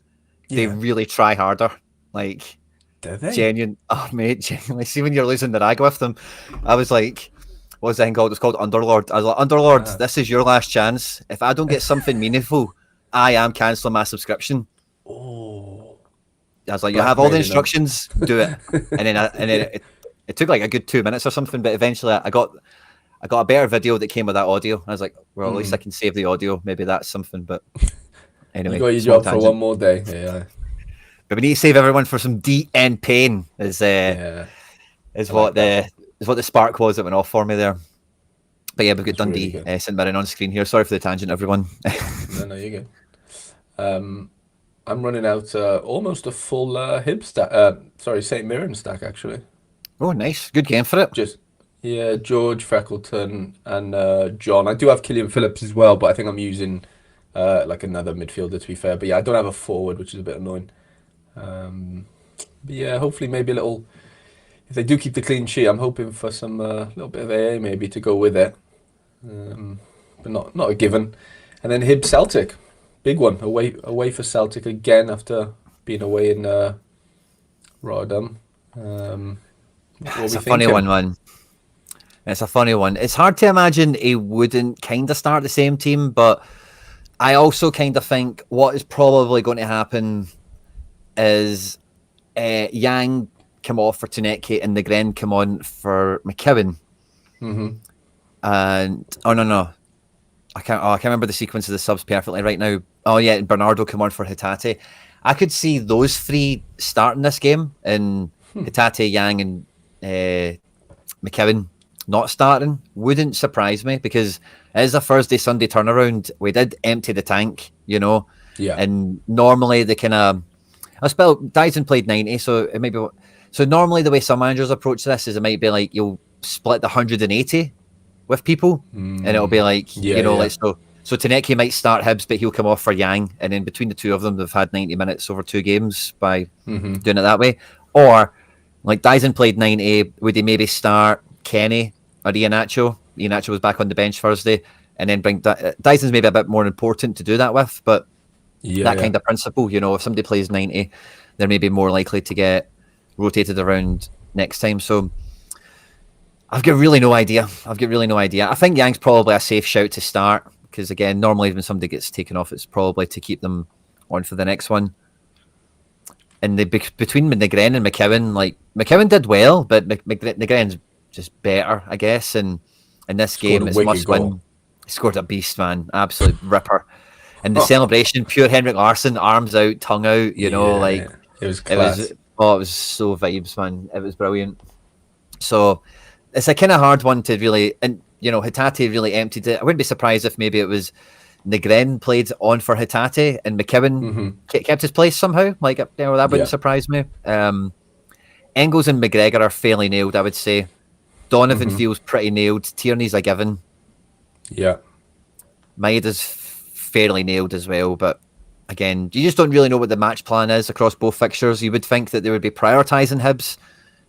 they really try harder. Like, do they? Genuinely. See when you're losing the rag with them. I was like, what was that thing called? It's called Underlord. I was like, Underlord, this is your last chance. If I don't get something meaningful, I am cancelling my subscription. Oh. I was like, you have all the instructions, do it. And then it took like a good 2 minutes or something, but eventually I got a better video that came with that audio. I was like, well, at least I can save the audio. Maybe that's something. But anyway, you got your job for one more day. Yeah. But we need to save everyone for some DN pain. Is what the spark was that went off for me there. But yeah, we've got Dundee St Mirren on screen here. Sorry for the tangent, everyone. No, you're good. I'm running out almost a full St Mirren stack actually. Oh, nice. Good game for it. George, Freckleton, and John. I do have Killian Phillips as well, but I think I'm using like another midfielder, to be fair. But yeah, I don't have a forward, which is a bit annoying. But yeah, hopefully maybe a little... If they do keep the clean sheet, I'm hoping for some little bit of AA maybe to go with it. But not a given. And then Hibs Celtic. Big one. Away for Celtic again after being away in Rotterdam. It's a funny one, man. It's a funny one. It's hard to imagine he wouldn't kind of start the same team, but I also kind of think what is probably going to happen is Yang come off for Tuneke and Negren come on for McKeown. Mm-hmm. And no. I can't remember the sequence of the subs perfectly right now. Oh yeah, Bernardo come on for Hatate. I could see those 3 starting this game, and Hatate, Yang, and McKeown not starting. Wouldn't surprise me because it is a Thursday, Sunday turnaround. We did empty the tank, Yeah. And normally they kind of... Dyson played 90, so it might be... So normally the way some managers approach this is it might be like you'll split the 180 with people, and it'll be like, like so Tuneke might start Hibs, but he'll come off for Yang, and then between the two of them, they've had 90 minutes over 2 games by doing it that way. Or like Dyson played 90, would he maybe start Kenny or Iheanacho? Iheanacho was back on the bench Thursday, and then bring Dyson's maybe a bit more important to do that with, but kind of principle, if somebody plays 90, they're maybe more likely to get rotated around next time. So I've got really no idea. I think Yang's probably a safe shout to start because, again, normally when somebody gets taken off, it's probably to keep them on for the next one. And between Negren and McKeown, like McKeown did well, but Negren's just better, I guess. And in this game, it's must win. He scored a beast, man, absolute ripper. And the celebration, pure Henrik Larsson, arms out, tongue out. It was class. Oh, it was so vibes, man. It was brilliant. So it's a kind of hard one to really, and Hatate really emptied it. I wouldn't be surprised if maybe it was Negren played on for Hatate and McKibben kept his place somehow. Like, that wouldn't surprise me. Engels and McGregor are fairly nailed, I would say. Donovan feels pretty nailed. Tierney's a given. Yeah. Maeda's fairly nailed as well, but again, you just don't really know what the match plan is across both fixtures. You would think that they would be prioritising Hibs.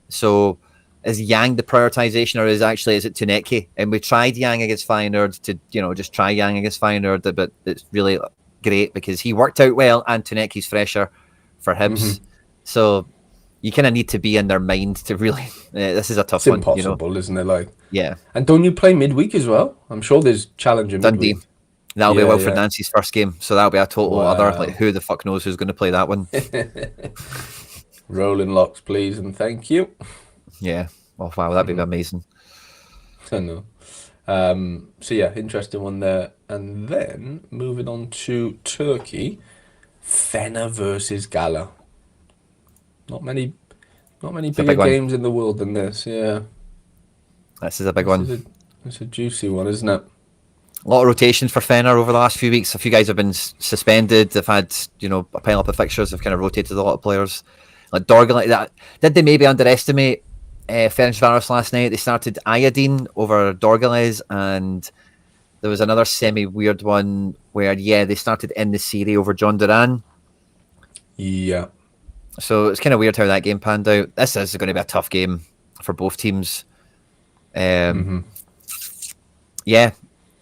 So is Yang the prioritisation, or is it Tuneki? And we tried Yang against Feyenoord to, just try Yang against Feyenoord, but it's really great because he worked out well and Tuneki's fresher for Hibs. So you kind of need to be in their mind to really. This is a tough one. It's impossible, isn't it? Like, yeah. And don't you play midweek as well? I'm sure there's Challenger Dundee. midweek. That'll be Wilfred Nancy's first game, so that'll be a total other. Wow. Like, who the fuck knows who's going to play that one? Rolling locks, please, and thank you. Yeah. Oh wow, that'd be amazing. I know. So yeah, interesting one there. And then moving on to Turkey, Fener versus Gala. Not many bigger games in the world than this. Yeah, this is a big one. It's a juicy one, isn't it? A lot of rotations for Fener over the last few weeks. A few guys have been suspended. They've had, a pile up of fixtures. They've kind of rotated a lot of players. Like Dorgan, like that. Did they maybe underestimate Ferencvaros last night? They started Ayadine over Dorgales, and there was another semi-weird one where, they started in the series over John Duran. Yeah. So it's kind of weird how that game panned out. This is going to be a tough game for both teams. Yeah.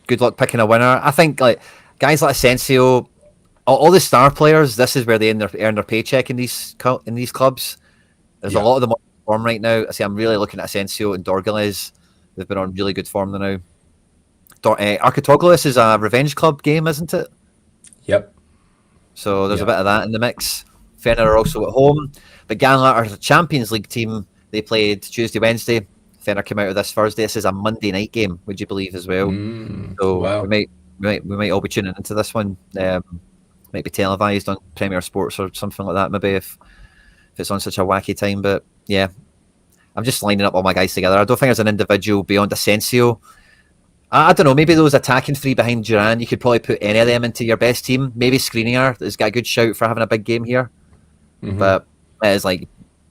Good luck picking a winner. I think like guys like Asensio, all the star players, this is where they earn their paycheck in these clubs. There's a lot of them on form right now. I say I'm really looking at Asensio and Dorgales. They've been on really good form now. Arkatoglou is a revenge club game, isn't it? Yep. So there's a bit of that in the mix. Fener are also at home, but Gala are a Champions League team. They played Tuesday, Wednesday. Fener came out of this Thursday. This is a Monday night game, would you believe, as well? So wow. we might all be tuning into this one. Might be televised on Premier Sports or something like that, maybe if it's on such a wacky time. But yeah, I'm just lining up all my guys together. I don't think there's an individual beyond Asensio. I don't know, maybe those attacking three behind Duran, you could probably put any of them into your best team. Maybe Skriniar has got a good shout for having a big game here. But it's like,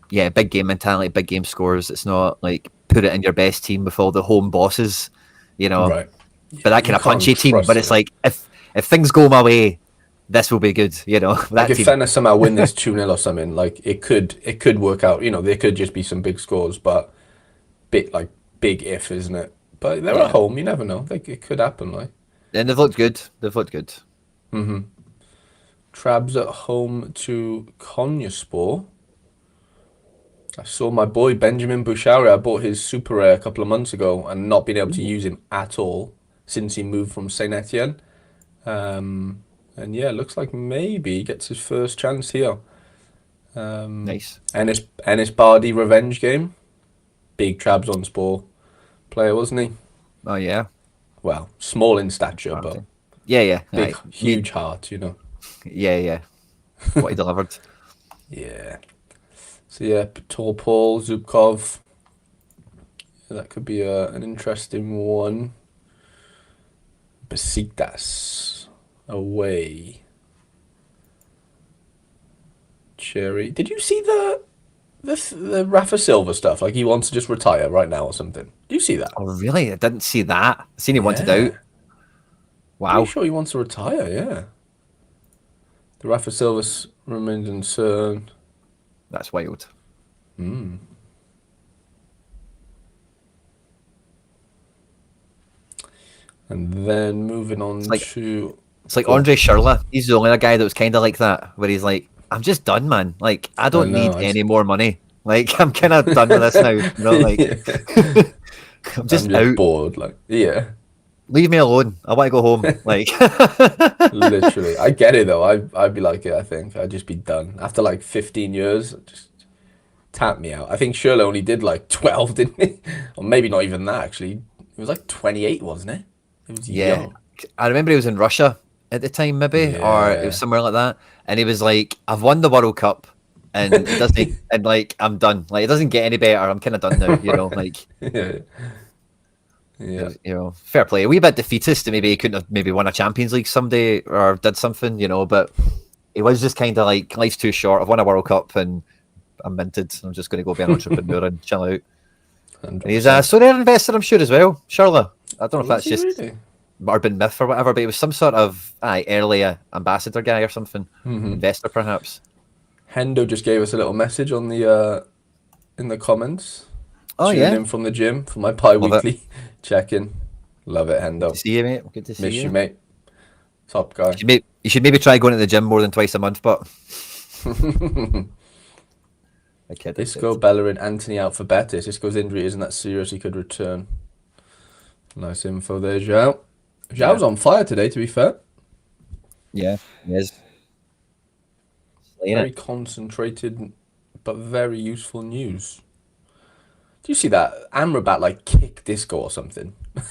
big game mentality, big game scores. It's not like put it in your best team with all the home bosses, Right. But that kind of punchy team. But it's like, if things go my way, this will be good, Like if Fener somehow win this 2-0 or something, like it could work out. There could just be some big scores, but big if, isn't it? But they're at home, you never know. It could happen, like. And they've looked good. Trabs at home to Konyaspor. I saw my boy Benjamin Bouchari. I bought his super rare a couple of months ago and not been able to use him at all since he moved from Saint Etienne. And it looks like maybe he gets his first chance here. Nice. Ennis Bardi revenge game. Big Trabs on Spore player, wasn't he? Oh yeah. Well, small in stature, but big, huge heart, Yeah. What he delivered. Yeah. So Tall Paul, Zubkov. That could be an interesting one. Besiktas away. Cherry. Did you see the Rafa Silva stuff? Like he wants to just retire right now or something. Do you see that? Oh really? I didn't see that. I seen he wanted out. Wow. I'm sure he wants to retire, yeah. The Rafa Silva remains concerned. That's wild. And then moving on to... It's like Andre Schürrle. He's the only other guy that was kind of like that, where he's like, I'm just done, man. Like, I don't need any more money. Like, I'm kind of done with this now. Like, I'm just out. Bored. Like, yeah. Leave me alone. I want to go home. Like, literally. I get it, though. I'd be like it, I think. I'd just be done. After, 15 years, just tap me out. I think Schürrle only did, 12, didn't he? Or maybe not even that, actually. It was, 28, wasn't it? It was young. I remember he was in Russia at the time, maybe, or it was somewhere like that. And he was like, I've won the World Cup. and it doesn't. And like I'm done. Like it doesn't get any better. I'm kind of done now. You know, like Yeah. Yeah. you know, fair play. A wee bit defeatist. Maybe he couldn't have maybe won a Champions League someday or did something. You know, but it was just kind of like life's too short. I've won a World Cup and I'm minted. I'm just going to go be an entrepreneur and chill out. And he's a Sorare investor, I'm sure as well. Surely, I don't know if that's just really? urban myth or whatever, but he was some sort of early ambassador guy or something, investor perhaps. Hendo just gave us a little message on the in the comments. Oh Tuning yeah, in from the gym for my bi-weekly check-in. Love it, Hendo. good to see you, mate. Good to see Miss you. you, mate. Top guy. You should maybe try going to the gym more than twice a month, but. Isco, Bellerin, Anthony out for Betis. Isco's injury isn't that serious. He could return. Nice info there, João. João's on fire today, to be fair. Yeah, he is. Very concentrated, but very useful news. Do you see that? Amrabat like kicked Isco or something. No.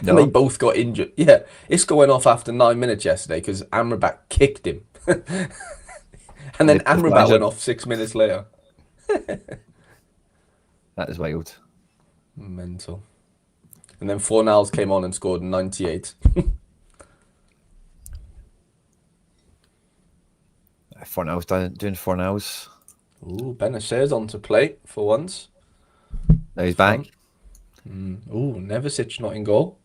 And they both got injured. Yeah, Isco went off after 9 minutes yesterday because Amrabat kicked him. And then Amrabat went off 6 minutes later. That is wild. Mental. And then Fornals came on and scored 98. Fornals doing Fornals. Ooh, Benacer's on to play for once. Now he's back. Ooh, Nevisic not in goal.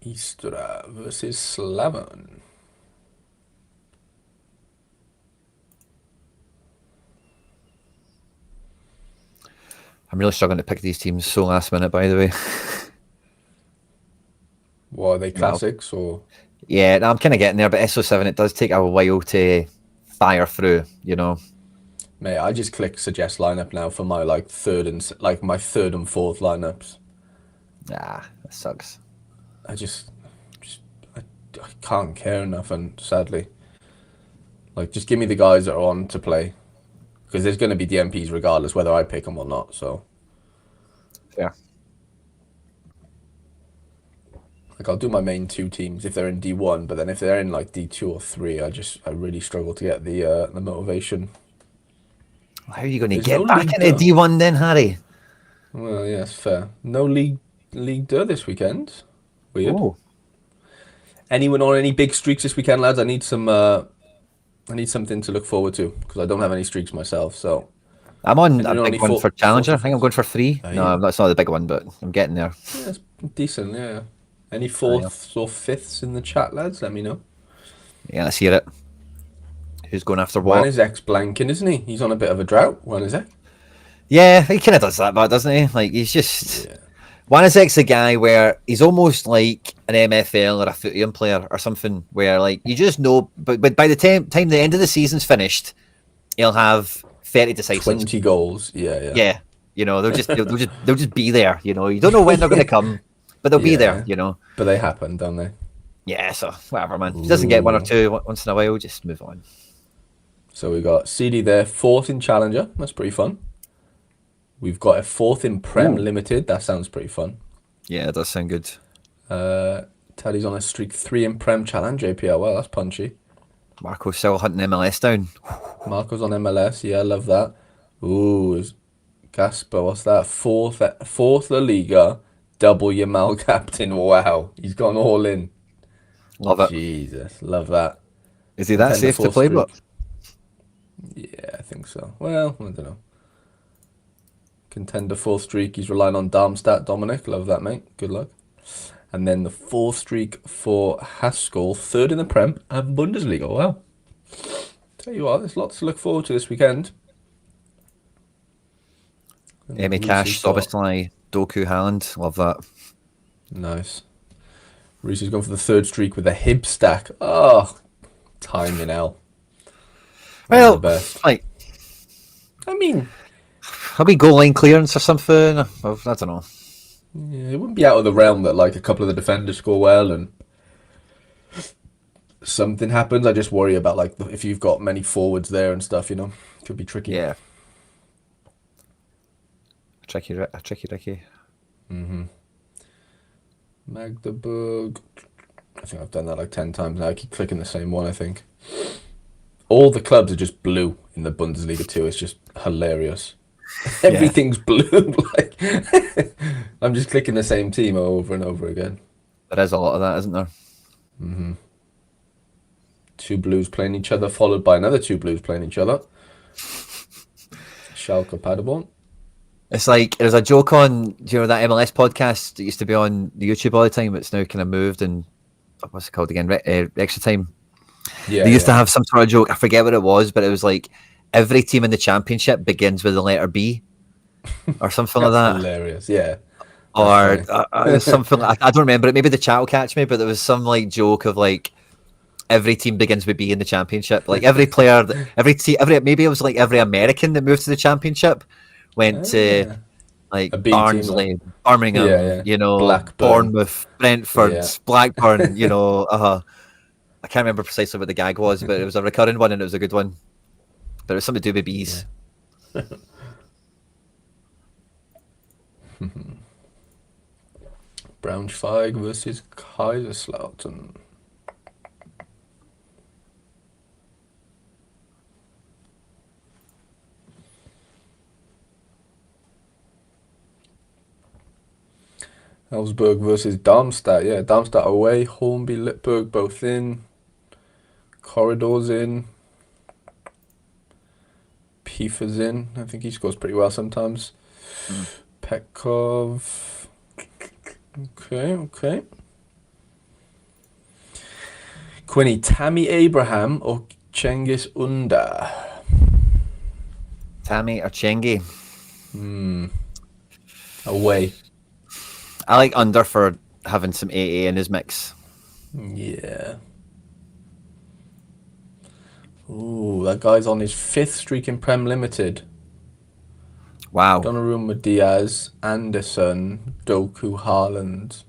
Istra versus Slaven. I'm really struggling to pick these teams so last minute, by the way. What, are they classics or? Yeah, no, I'm kind of getting there, but SO7, it does take a while to fire through, you know. Mate, I just click suggest lineup now for my third and fourth lineups. Nah, that sucks. I can't care enough, and sadly, just give me the guys that are on to play, because there's going to be DMPs regardless whether I pick them or not. So, yeah, I'll do my main two teams if they're in D1, but then if they're in D2 or 3, I really struggle to get the motivation. How are you going to get back into D1 then, Harry? Well, yeah, it's fair. No League 2 this weekend. Weird. Oh. Anyone on any big streaks this weekend, lads? I need something to look forward to because I don't have any streaks myself. So I'm on a big one for Challenger. I think I'm going for 3. Oh, no, yeah. That's not the big one, but I'm getting there. Yeah, it's decent, yeah. Any 4ths or 5ths in the chat, lads? Let me know. Yeah, let's hear it. Who's going after what? Wanizek's blanking, isn't he? He's on a bit of a drought, Wanizek. Yeah, he kind of does that, doesn't he? He's just... Yeah. Wanizek's a guy where he's almost like an MFL or a Footium player or something where you just know, but by the time the end of the season's finished, he'll have 30 decisives. 20 goals, yeah. Yeah, you know, they'll just be there, you know. You don't know when they're going to come, but they'll be there, you know. But they happen, don't they? Yeah, so whatever, man. If he doesn't get 1 or 2 once in a while, just move on. So we got CD there, 4th in Challenger. That's pretty fun. We've got a 4th in Prem Limited. That sounds pretty fun. Yeah, it does sound good. Teddy's on a streak 3 in Prem Challenge JPL. Well, that's punchy. Marco's still hunting MLS down. Marco's on MLS. Yeah, I love that. Ooh, Gasper, what's that? 4th La Liga, double Yamal captain. Wow, he's gone all in. Love it. Jesus, love that. Is he that safe to play, but? Yeah, I think so. Well, I don't know. Contender 4th streak. He's relying on Darmstadt. Dominic, love that, mate. Good luck. And then the 4th streak for Haskell, 3rd in the Prem and Bundesliga. Wow. Tell you what, there's lots to look forward to this weekend. Emi Cash, Soboslai, Doku, Haaland. Love that. Nice. Reese has gone for the 3rd streak with a Hib stack. Oh, timing out. Well, I mean, probably goal line clearance or something. I don't know. Yeah, it wouldn't be out of the realm that a couple of the defenders score well and something happens. I just worry about if you've got many forwards there and stuff, you know, it could be tricky. Yeah. Tricky, Ricky. Mm-hmm. Magdeburg. I think I've done that like 10 times now. I keep clicking the same one, I think. All the clubs are just blue in the Bundesliga too. It's just hilarious. Everything's blue. Like I'm just clicking the same team over and over again. There is a lot of that, isn't there? Mm-hmm. Two blues playing each other, followed by another two blues playing each other. Schalke Paderborn. It's like there's a joke on, do you know that MLS podcast that used to be on the YouTube all the time? It's now kind of moved and what's it called again? Extra Time. Yeah, They used to have some sort of joke. I forget what it was, but it was like every team in the championship begins with the letter B, or something like that. Hilarious. Yeah. Or it was something like, I don't remember it. Maybe the chat will catch me, but there was some like joke of like every team begins with B in the championship. Like every player, maybe it was like every American that moved to the championship went to like a B Barnsley, team, Birmingham, you know, Blackburn. Bournemouth, Brentford, Blackburn, you know. I can't remember precisely what the gag was, but it was a recurring one and it was a good one. But it was something to do with bees. Yeah. Braunschweig versus Kaiserslautern. Augsburg versus Darmstadt. Yeah, Darmstadt away. Hornby, Lippberg both in. Corridors in. Piefer's in. I think he scores pretty well sometimes. Petkov. Okay. Quinny, Tammy Abraham or Cengiz Under? Tammy or Chengi? Away. I like Under for having some AA in his mix. Yeah. Ooh, that guy's on his 5th streak in Prem Limited. Wow. Donnarumma, Diaz, Anderson, Doku, Haaland.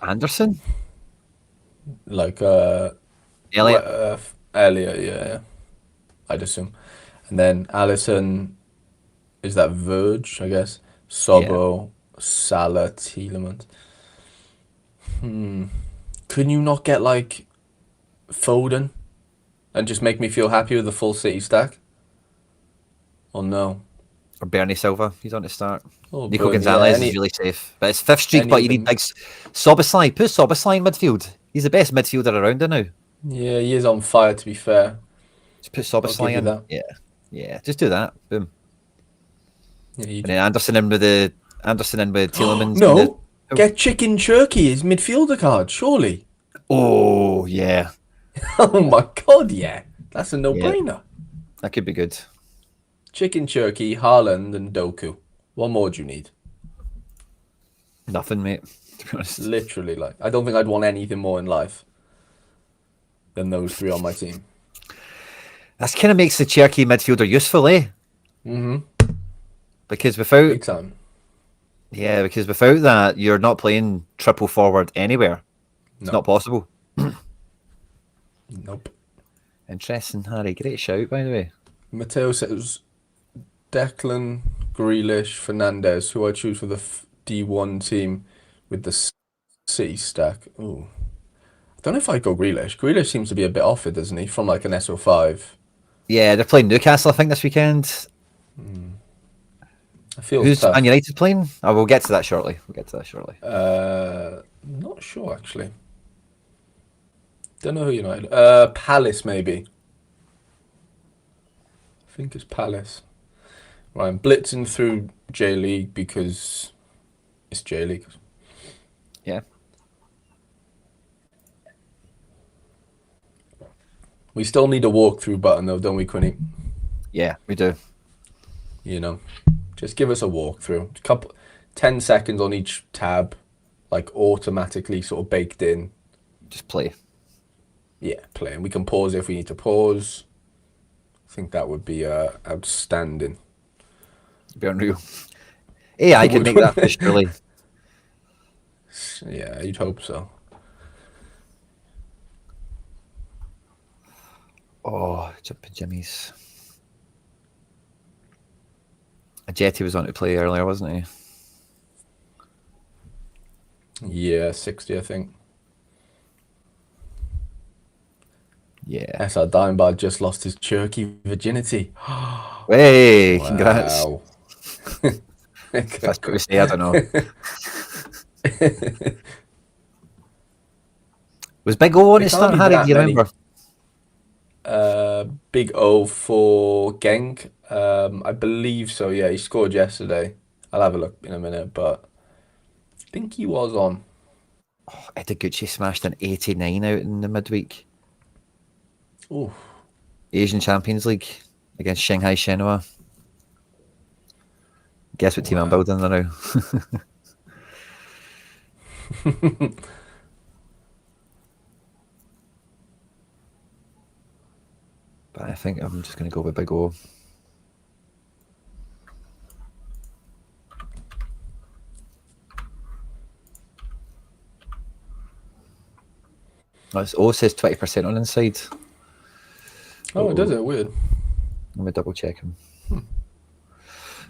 Anderson? Like, Elliot? Elliot, yeah. I'd assume. And then Alisson, is that Verge, I guess? Sobo, Salah, Tielemans. Couldn't you not get, like, Foden? And just make me feel happy with the full City stack? Or no? Or Bernie Silva? He's on to start. Oh, Nico Bernie, Gonzalez yeah, is really safe. But it's 5th streak, any but of you need them. big... Soboslai. Put Soboslai in midfield. He's the best midfielder around there now. Yeah, he is on fire, to be fair. Just put Soboslai in. That. Yeah. Just do that. Boom. Yeah, and then Anderson in with Tielemans. No, get Chicken Turkey as midfielder card, surely. Oh, yeah. Oh my god, yeah. That's a no-brainer. That could be good. Chicken Turkey, Haaland, and Doku. What more do you need? Nothing, mate. To be honest. Literally, like, I don't think I'd want anything more in life than those 3 on my team. That kind of makes the Cherokee midfielder useful, eh? Mm-hmm. Because without... Big time. Yeah, because without that, you're not playing triple forward anywhere. It's not possible. Nope. Interesting, Harry. Great shout, by the way. Matteo says Declan, Grealish, Fernandez, who I choose for the D1 team with the City stack. Ooh. I don't know if I'd go Grealish. Grealish seems to be a bit off it, doesn't he? From like an SO5. Yeah, they're playing Newcastle, I think, this weekend. I feel Who's tough. Man United playing? Oh, we'll get to that shortly. Not sure, actually. Don't know who United. Palace, maybe. I think it's Palace. Right, I'm blitzing through J League because it's J League. Yeah. We still need a walkthrough button, though, don't we, Quinny? Yeah, we do. You know, just give us a walkthrough. 10 seconds on each tab, like automatically sort of baked in. Just play. Yeah, play. And we can pause if we need to pause. I think that would be outstanding. Be unreal. AI could make that for surely. Yeah, you'd hope so. Oh, jumping Jimmy's. Jetty was on to play earlier, wasn't he? Yeah, 60, I think. Yeah. SR Dimebag just lost his Cherokee virginity. Hey, congrats. Wow. If that's what we say, I don't know. Was Big O on There his can't start, be Harry? Do that you many. remember? Big O for Genk. I believe so. Yeah, he scored yesterday. I'll have a look in a minute, but I think he was on. Edaguchi smashed an 89 out in the midweek. Ooh. Asian Champions League against Shanghai Shenhua. Guess what team I'm Wow. building there now? But I think I'm just going to go with Big O. O says 20% on inside. Oh, does it? Weird. Let me double check him.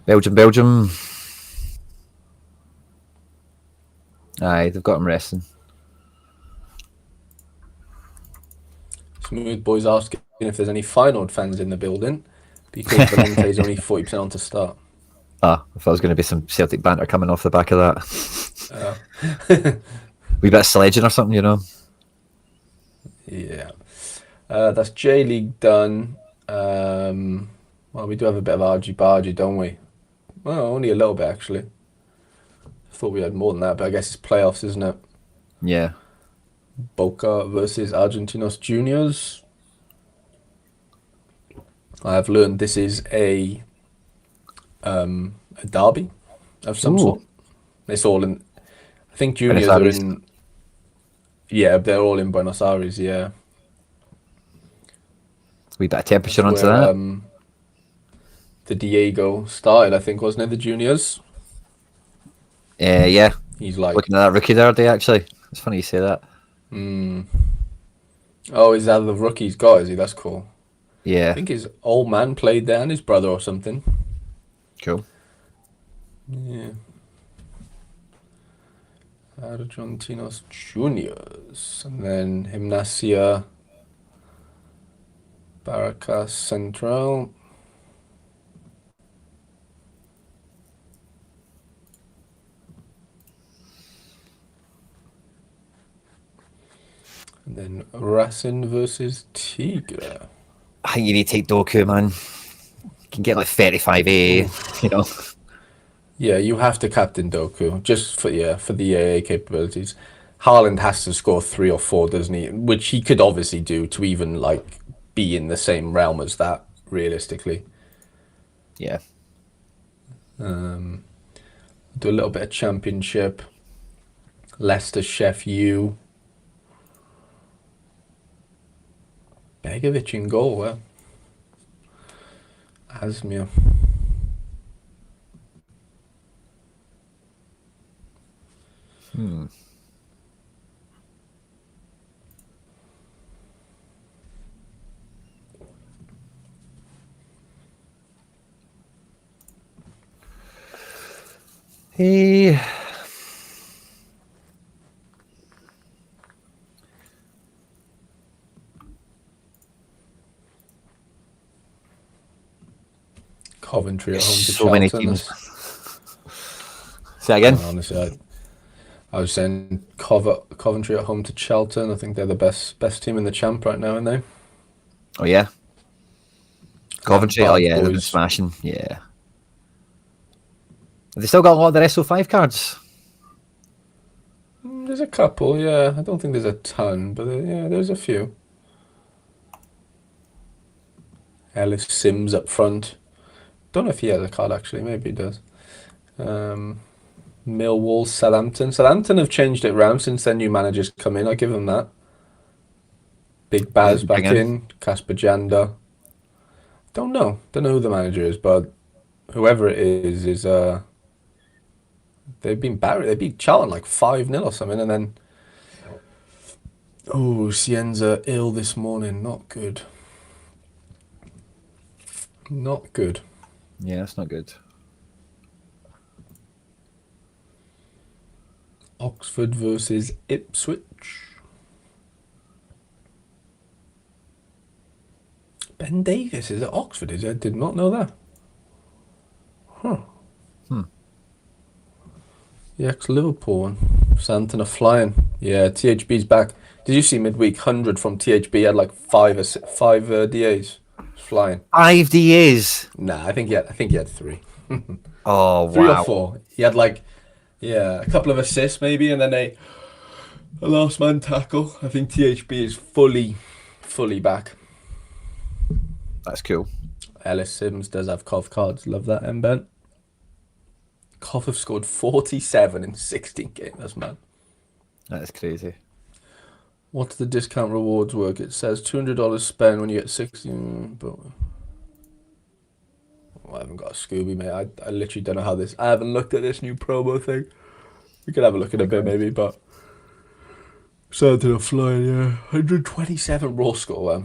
Belgium. Aye, they've got him resting. Smooth Boys asking if there's any Feyenoord fans in the building because Valente's only 40% on to start. If I was going to be some Celtic banter coming off the back of that. Oh. Wee bit of sledging or something, you know? Yeah. That's J League done. Well, we do have a bit of argy-bargy, don't we? Well, only a little bit, actually. I thought we had more than that, but I guess it's playoffs, isn't it? Yeah. Boca versus Argentinos Juniors. I have learned this is a derby of some Ooh. sort. It's all in. I think Buenos juniors are Aires. in. Yeah, they're all in Buenos Aires. Yeah, Wee bit of temperature that's onto where that. the Diego started. I think wasn't it the juniors? Yeah. He's like, Looking at that rookie there, day actually. It's funny you say that. oh, is that the rookie he's got? Is he? That's cool. I Yeah. think his old man played there and his brother or something. Cool. Yeah. Argentinos Juniors. And then Gimnasia Barracas Central. And then Racing versus Tigre. I think you need to take Doku, man. You can get like 35A, you know. Yeah, you have to captain Doku just for the AA capabilities. Haaland has to score 3 or 4, doesn't he? Which he could obviously do to even like be in the same realm as that realistically. Yeah. Do a little bit of championship. Leicester Chef U. Begovic in goal. Well, Asmir. Hey. Coventry at home to So many Charlton. teams. Say again. Honestly, I was saying Coventry at home to Charlton. I think they're the best team in the champ right now, aren't they? Oh yeah. Coventry. Oh Bad yeah, they've been boys. smashing. Yeah. Have they still got a lot of their SO5 cards? There's a couple, yeah. I don't think there's a ton, but yeah, there's a few. Ellis Sims up front. Don't know if he has a card actually. Maybe he does. Millwall, Southampton. Southampton have changed it round since their new managers come in. I give them that. Big Baz Bring back in. Casper Janda. Don't know who the manager is, but whoever it is they've been Barry. They beat Charlton like 5-0 or something, and then Cienza ill this morning. Not good. Not good. Yeah, that's not good. Oxford versus Ipswich. Ben Davis is at Oxford, is it? I did not know that. Huh. The ex-Liverpool one. Santana flying. Yeah, THB's back. Did you see midweek 100 from THB? Had like five DAs flying. 5 DAs. Nah, I think he had 3. Oh, 3 or wow. 4. He had like, a couple of assists maybe, and then a last man tackle. I think THB is fully back. That's cool. Ellis Sims does have Cov cards. Love that, Ben. Cov have scored 47 in 16 games. That's mad. That is crazy. What's the discount rewards work? It says $200 spend when you get 16. But I haven't got a Scooby, mate. I literally don't know how this. I haven't looked at this new promo thing. We could have a look at it a bit, maybe, but. Something to flying, yeah. 127 raw score.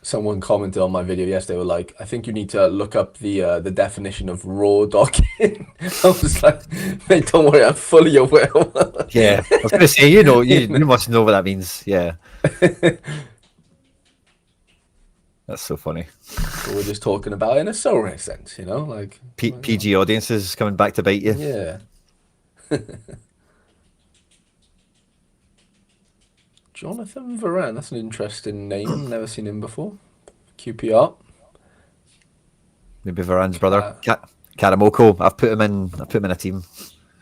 Someone commented on my video yesterday. They were like, "I think you need to look up the definition of raw docking." I was like, "Mate, don't worry, I'm fully aware." Yeah, I was going to say, you must know what that means. Yeah, that's so funny. So we're just talking about it in a Sorare sense, like PG audiences coming back to bite you. Yeah. Jonathan Varane, that's an interesting name. Never seen him before. QPR. Maybe Varane's brother, Karamoko. I've put him in a team.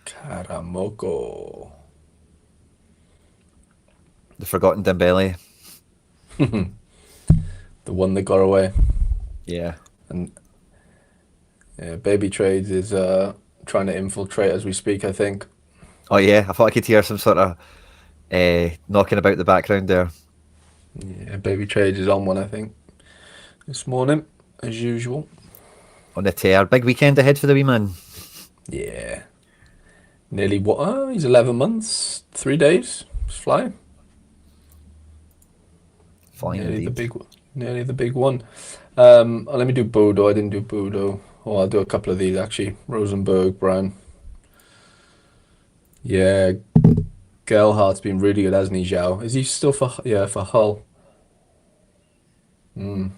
Karamoko. The forgotten Dembele. The one that got away. Yeah. And Baby Trades is trying to infiltrate as we speak, I think. Oh yeah, I thought I could hear some sort of knocking about the background there. Yeah, Baby Trades is on one, I think, this morning, as usual. On the tear. Big weekend ahead for the wee man. Yeah. Nearly what? Oh, he's 11 months, 3 days. It's flying. Nearly the big one. Let me do Bodo. I didn't do Bodo. Oh, I'll do a couple of these actually. Rosenberg, Brown. Yeah, Gerhardt's been really good, hasn't he, Zhao? Is he still for Hull? I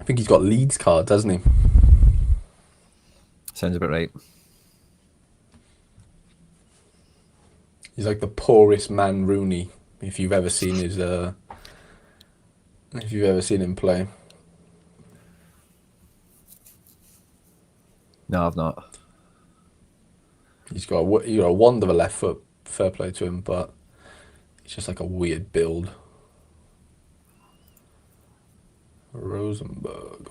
think he's got Leeds cards, hasn't he? Sounds about right. He's like the poorest man Rooney, if you've ever seen him play. No, I've not. He's got a wand of a left foot. Fair play to him, but it's just like a weird build. Rosenberg.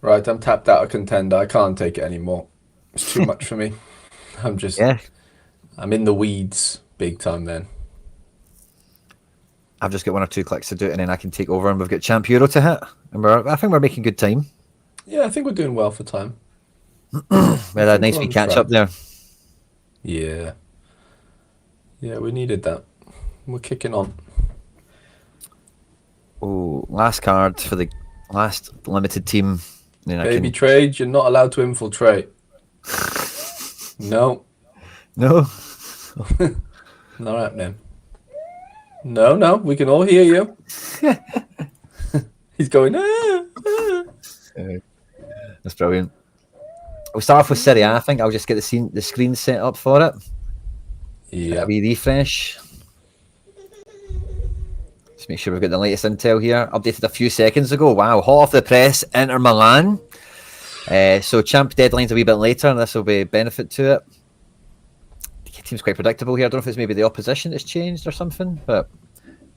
Right, I'm tapped out of contender. I can't take it anymore. It's too much for me. I'm in the weeds big time then. I've just got 1 or 2 clicks to do it, and then I can take over, and we've got Champ Euro to hit, and I think we're making good time. Yeah, I think we're doing well for time. We had a nice wee catch up there. Yeah. Yeah, we needed that. We're kicking on. Oh, last card for the last limited team. Baby Trade, you're not allowed to infiltrate. No. No. Not happening. No, we can all hear you. He's going, That's brilliant. We'll start off with Serie A. I think I'll just get the screen set up for it. Yeah. We refresh. Just make sure we've got the latest intel here. Updated a few seconds ago. Wow, hot off the press, Inter Milan. So Champ deadline's a wee bit later, and this will be a benefit to it. The team's quite predictable here. I don't know if it's maybe the opposition that's changed or something, but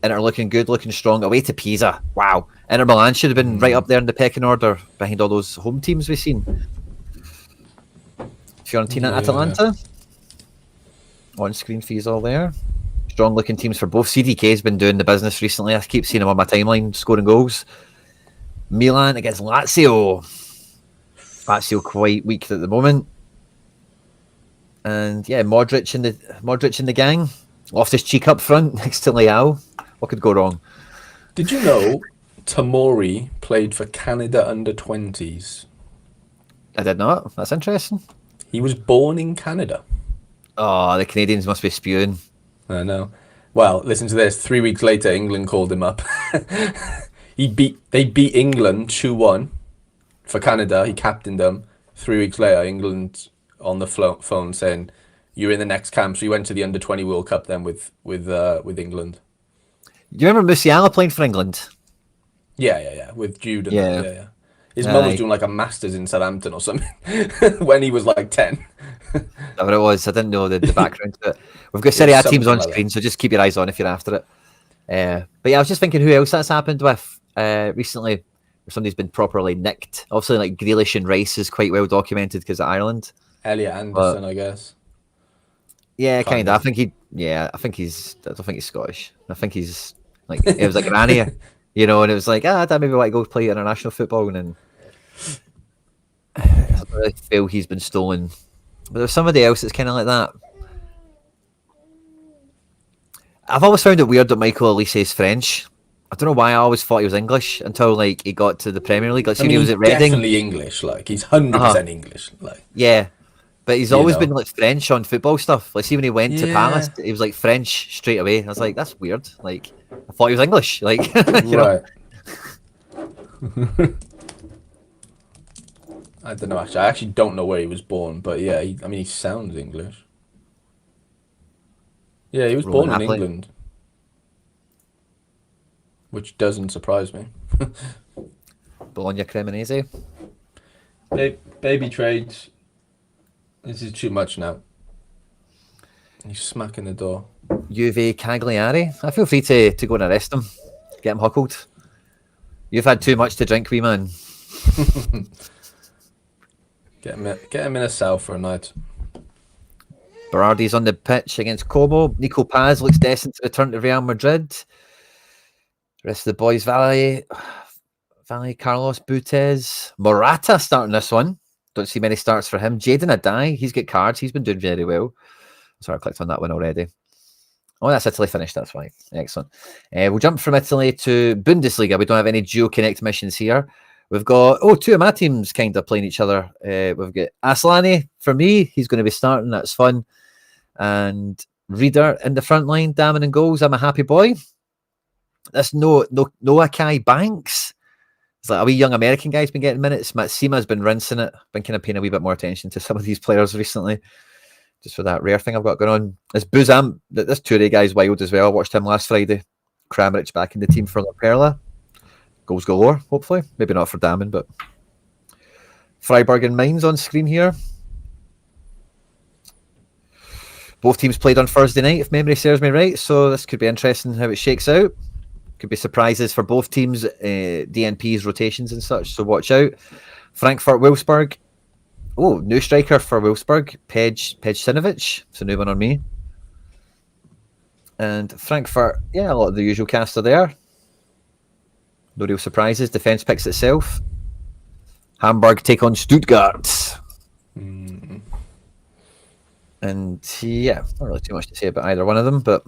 Inter looking good, looking strong. Away to Pisa. Wow. Inter Milan should have been right up there in the pecking order behind all those home teams we've seen. Fiorentina, Atalanta. On-screen fees all there. Strong looking teams for both. CDK's been doing the business recently. I keep seeing him on my timeline scoring goals. Milan against Lazio. Lazio quite weak at the moment. And yeah, Modric in the gang. Loftus-Cheek up front next to Leao. What could go wrong? Did you know Tamori played for Canada under 20s? I did not. That's interesting. He was born in Canada. Oh, the Canadians must be spewing. I know. Well, listen to this. 3 weeks later, England called him up. They beat England 2-1 for Canada. He captained them. 3 weeks later, England on the phone saying, "You're in the next camp." So he went to the Under-20 World Cup then with England. Do you remember Musiala playing for England? Yeah. With Jude and Yeah. yeah. His mum was doing like a masters in Southampton or something when he was like 10. That's what it was. I didn't know the background to it. We've got Serie A teams on like screen, so just keep your eyes on if you're after it. But yeah, I was just thinking who else that's happened with recently, where somebody's been properly nicked. Obviously, like Grealish and Rice is quite well documented because of Ireland. Elliot Anderson, I guess. Yeah, kind of. I think I don't think he's Scottish. I think he's like, it was like Rania, you know, and it was like, I maybe want to go play international football, and then I really feel he's been stolen. But there's somebody else that's kind of like that. I've always found it weird that Michael Olise is French. I don't know why I always thought he was English until like he got to the Premier League. Like, he was at Reading. Definitely English. Like he's 100% English. Like yeah, but he's always been like French on football stuff. Like, see when he went to Palace, he was like French straight away. I was like, that's weird. Like, I thought he was English. Like, you know. I don't know. Actually, I actually don't know where he was born, but yeah, he sounds English. Yeah, he was born in England, which doesn't surprise me. Bologna Cremonese. Baby trades. This is too much now. He's smacking the door. Juve Cagliari. I feel free to go and arrest him. Get him huckled. You've had too much to drink, wee man. Get him in a cell for a night. Berardi's on the pitch against Como. Nico Paz looks destined to return to Real Madrid. The rest of the boys, Valle, Carlos Butez, Morata starting this one. Don't see many starts for him. Jadon Adai, he's got cards. He's been doing very well. Sorry, I clicked on that one already. Oh, that's Italy finished. That's fine. Excellent. We'll jump from Italy to Bundesliga. We don't have any Geo Connect missions here. We've got, two of my teams kind of playing each other. We've got Aslani, for me, he's going to be starting. That's fun. And Reader in the front line, Damon and goals. I'm a happy boy. That's Noah Kai Banks. It's like a wee young American guy's been getting minutes. Matsuma's been rinsing it. Been kind of paying a wee bit more attention to some of these players recently, just for that rare thing I've got going on. This Buzam, this Toure guy's wild as well. I watched him last Friday. Kramaric back in the team for La Perla. Goals galore, hopefully. Maybe not for Damon, but Freiburg and Mainz on screen here. Both teams played on Thursday night, if memory serves me right. So this could be interesting how it shakes out. Could be surprises for both teams, DNPs, rotations and such. So watch out. Frankfurt, Wolfsburg. Oh, new striker for Wolfsburg, Pej Sinovic. It's a new one on me. And Frankfurt, yeah, a lot of the usual cast are there. No real surprises. Defence picks itself. Hamburg take on Stuttgart. And yeah, not really too much to say about either one of them, but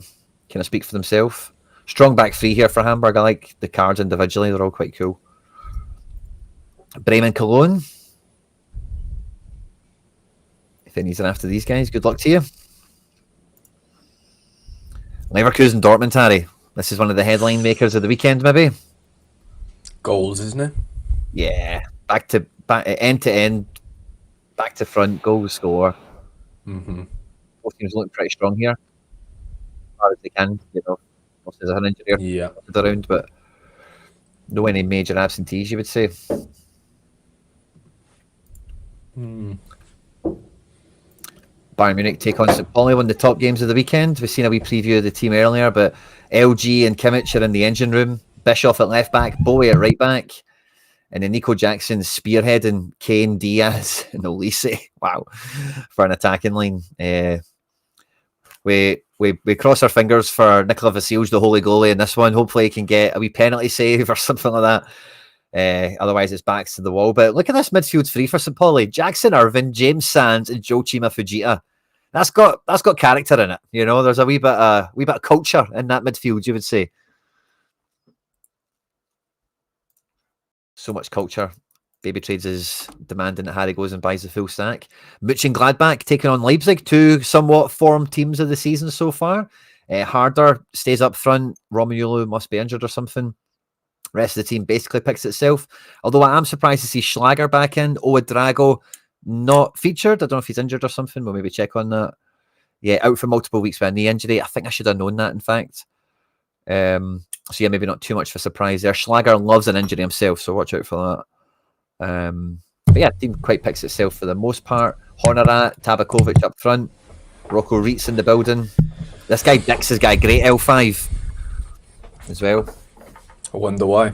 kind of speak for themselves. Strong back three here for Hamburg. I like the cards individually. They're all quite cool. Bremen Cologne. If anything after these guys, good luck to you. Leverkusen Dortmund, Harry. This is one of the headline makers of the weekend, maybe. Goals, isn't it? Yeah, back end to end, back to front, goal score. Both teams look pretty strong here, as far as they can. You know, there's an injury around, but no any major absentees, you would say. Bayern Munich take on St. Pauli, one of the top games of the weekend. We've seen a wee preview of the team earlier, but LG and Kimmich are in the engine room. Bischoff at left back, Bowie at right back, and then Nico Jackson spearheading Kane, Diaz, and Olise. Wow, for an attacking line. We cross our fingers for Nikola Vasilj, the holy goalie, in this one. Hopefully, he can get a wee penalty save or something like that. Otherwise, it's backs to the wall. But look at this midfield free for St. Pauli: Jackson Irvine, James Sands, and Joachima Fujita. That's got character in it. You know, there's a wee bit of culture in that midfield, you would say. So much culture. Baby Trades is demanding that Harry goes and buys the full stack. Mönchengladbach taking on Leipzig, two somewhat formed teams of the season so far. Harder stays up front. Romelu must be injured or something. Rest of the team basically picks itself. Although I am surprised to see Schlager back in. Ouedraogo not featured. I don't know if he's injured or something. We'll maybe check on that. Yeah, out for multiple weeks with a knee injury. I think I should have known that, in fact. So yeah, maybe not too much of a surprise there. Schlager loves an injury himself, so watch out for that. But yeah, team quite picks itself for the most part. Honorat, Tabakovic up front. Rocco Reitz in the building. This guy Dix is guy great L5 as well. I wonder why.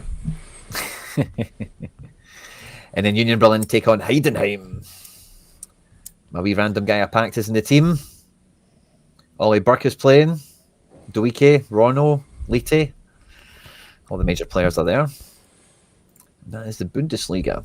And then Union Berlin take on Heidenheim. My wee random guy I packed is in the team. Ollie Burke is playing. Duike, Rono, Lite. All the major players are there. That is the Bundesliga.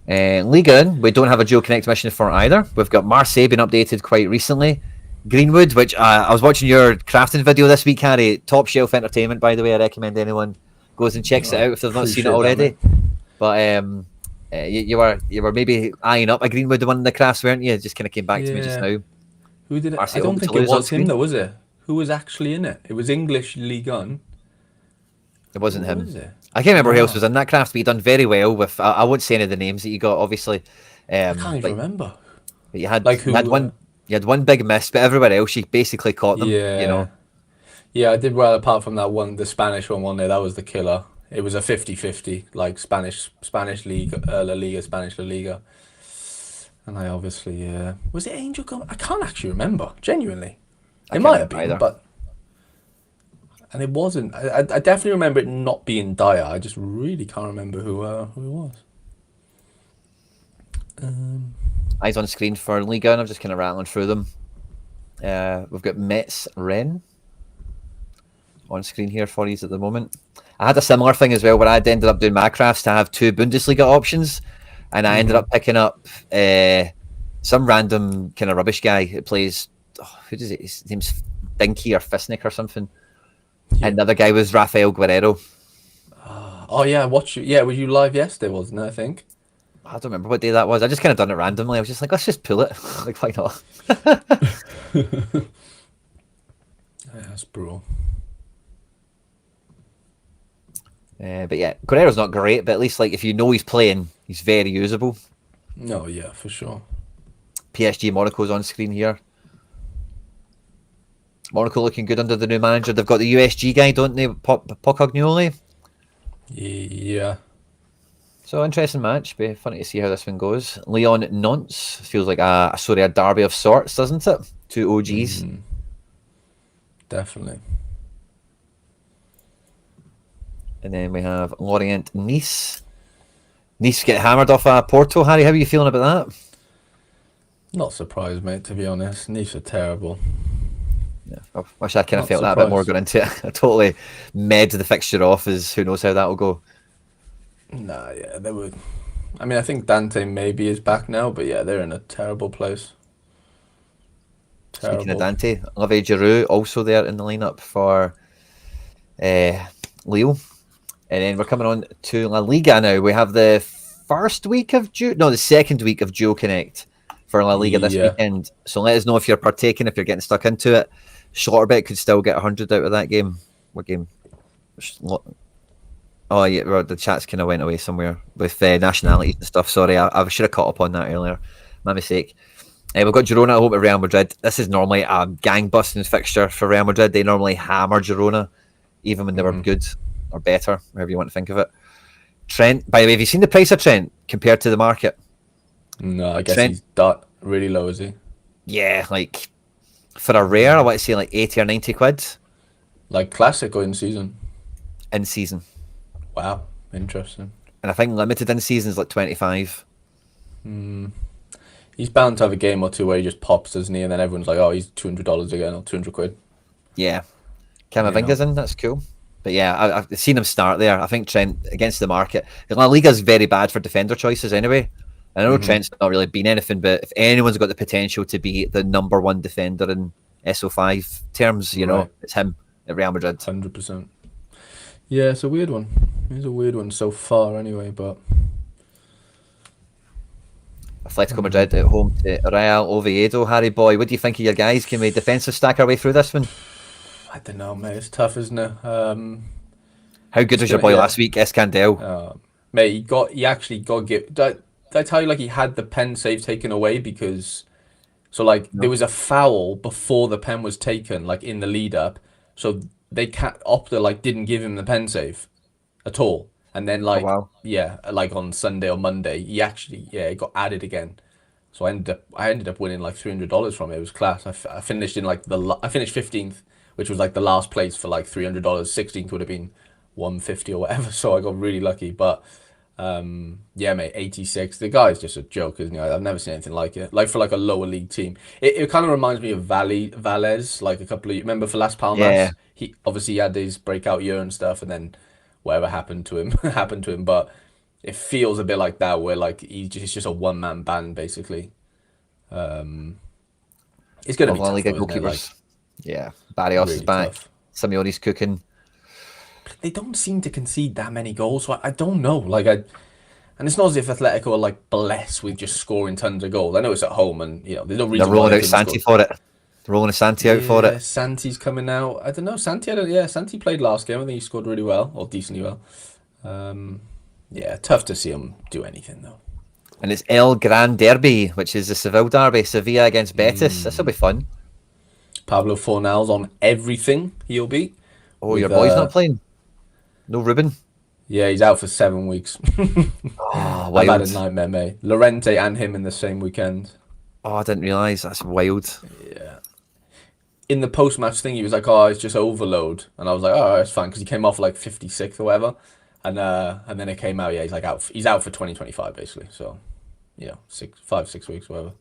Liga, we don't have a Joe Connect mission for either. We've got Marseille been updated quite recently. Greenwood, which I was watching your crafting video this week, Harry. Top shelf entertainment, by the way. I recommend anyone goes and checks it out if they've not seen it already. But you were maybe eyeing up a Greenwood one in the crafts, weren't you? It just kind of came back to me just now. Who did it? Marseille I don't think it Toulouse on was him screen. though, was it? Who was actually in it? It was English League One. It wasn't him. Was it? I can't remember who else was in that craft, but he done very well with. I won't say any of the names that you got, obviously. I can't even remember. But you had Like who? you had one. You had one big miss, but everywhere else you basically caught them. Yeah. You know. Yeah, I did well apart from that one, the Spanish one there. That was the killer. It was a 50-50, like Spanish League, La Liga, Spanish La Liga. And I obviously, was it Angel Gomez? I can't actually remember, genuinely. It might have been, either. but... And it wasn't. I definitely remember it not being Dyer. I just really can't remember who it was. Eyes on screen for Liga, and I'm just kind of rattling through them. We've got Metz Rennes on screen here for you at the moment. I had a similar thing as well where I'd ended up doing my crafts to have two Bundesliga options, and I ended up picking up some random kind of rubbish guy who plays. Who does it? His name's Dinky or Fisnick or something. Yeah. And the other guy was Rafael Guerrero. Oh yeah, was you live yesterday, wasn't it, I think? I don't remember what day that was. I just kind of done it randomly. I was just like, let's just pull it. Like, why not? Yeah, that's brutal. But yeah, Guerrero's not great, but at least like if you know he's playing, he's very usable. No, yeah, for sure. PSG Monaco's on screen here. Monaco looking good under the new manager. They've got the USG guy, don't they? Pocognoli. Yeah. So interesting match. Be funny to see how this one goes. Lyon Nantes feels like a derby of sorts, doesn't it? Two OGs. Definitely. And then we have Lorient Nice. Nice get hammered off Porto. Harry, how are you feeling about that? Not surprised, mate, to be honest. Nice are terrible. Yeah, I wish I kind of felt that a bit more going into it. I totally med the fixture off, as who knows how that will go. Nah, yeah, they would. I mean, I think Dante maybe is back now, but yeah, they're in a terrible place. Speaking of Dante, Olivier Giroud also there in the lineup for Lille. And then we're coming on to La Liga now. We have the second week of Joe Connect for La Liga this weekend. So let us know if you're partaking, if you're getting stuck into it. Schlotterbeck could still get 100 out of that game. What game? Oh, yeah, well, the chat's kind of went away somewhere with nationalities and stuff. Sorry, I should have caught up on that earlier. My mistake. We've got Girona at home at Real Madrid. This is normally a gang-busting fixture for Real Madrid. They normally hammer Girona, even when they were good or better, however you want to think of it. Trent, by the way, have you seen the price of Trent compared to the market? No, I guess Trent, he's really low, is he? Yeah, like for a rare, I want to say like 80 or 90 quid. Like classic or in season? In season. Wow, interesting. And I think limited in season is like 25. He's bound to have a game or two where he just pops, doesn't he? And then everyone's like, oh, he's $200 again or 200 quid. Yeah. Camavinga's in, that's cool. But yeah, I've seen him start there. I think Trent against the market. La Liga's very bad for defender choices anyway. I know Trent's not really been anything, but if anyone's got the potential to be the number one defender in SO5 terms, you know, it's him at Real Madrid. 100%. Yeah, it's a weird one. It's a weird one so far anyway, but Atletico Madrid at home to Real Oviedo. Harry boy, what do you think of your guys? Can we defensive stack our way through this one? I don't know, mate. It's tough, isn't it? How good was your boy last week, Escandel? Mate, he actually got give. Did I tell you like he had the pen save taken away because so like there was a foul before the pen was taken, like in the lead up. So they Opta like didn't give him the pen save at all. And then like like on Sunday or Monday, he actually it got added again. So I ended up winning like $300 from it. It was class. I finished in like I finished 15th, which was like the last place for like $300. 16th would have been 150 or whatever. So I got really lucky. But yeah, mate, 86. The guy's just a joke, isn't he? I've never seen anything like it. Like for like a lower league team, it kind of reminds me of Valles. Like a couple of remember for Las Palmas, Yeah. he obviously had his breakout year and stuff, and then whatever happened to him happened to him. But it feels a bit like that, where like he's just a one man band basically. It's gonna be La tough, Liga though, isn't it? Like, goalkeepers. Yeah, Barrios is really back. tough. Simeone's cooking. They don't seem to concede that many goals, so I don't know. And it's not as if Atletico are like blessed with just scoring tons of goals. I know it's at home, and you know there's no reason. They're rolling why out Santi for it. They're rolling Santi out for it. Santi's coming out. I don't know. Santi played last game. I think he scored really well, or decently well. Yeah, tough to see him do anything though. And it's El Gran Derby, which is the Seville derby. Sevilla against Betis. This will be fun. Pablo Fornal's on everything. He'll be. Oh, your boy's not playing? No Ruben? Yeah, he's out for 7 weeks. Oh, I've had wild. a nightmare, mate. Lorente and him in the same weekend. Oh, I didn't realise. That's wild. Yeah. In the post-match thing, he was like, "Oh, it's just overload," and I was like, "Oh, it's fine," because he came off like 56th or whatever, and then it came out. Yeah, he's like out. He's out for 2025 basically. So, yeah, 6 weeks, whatever.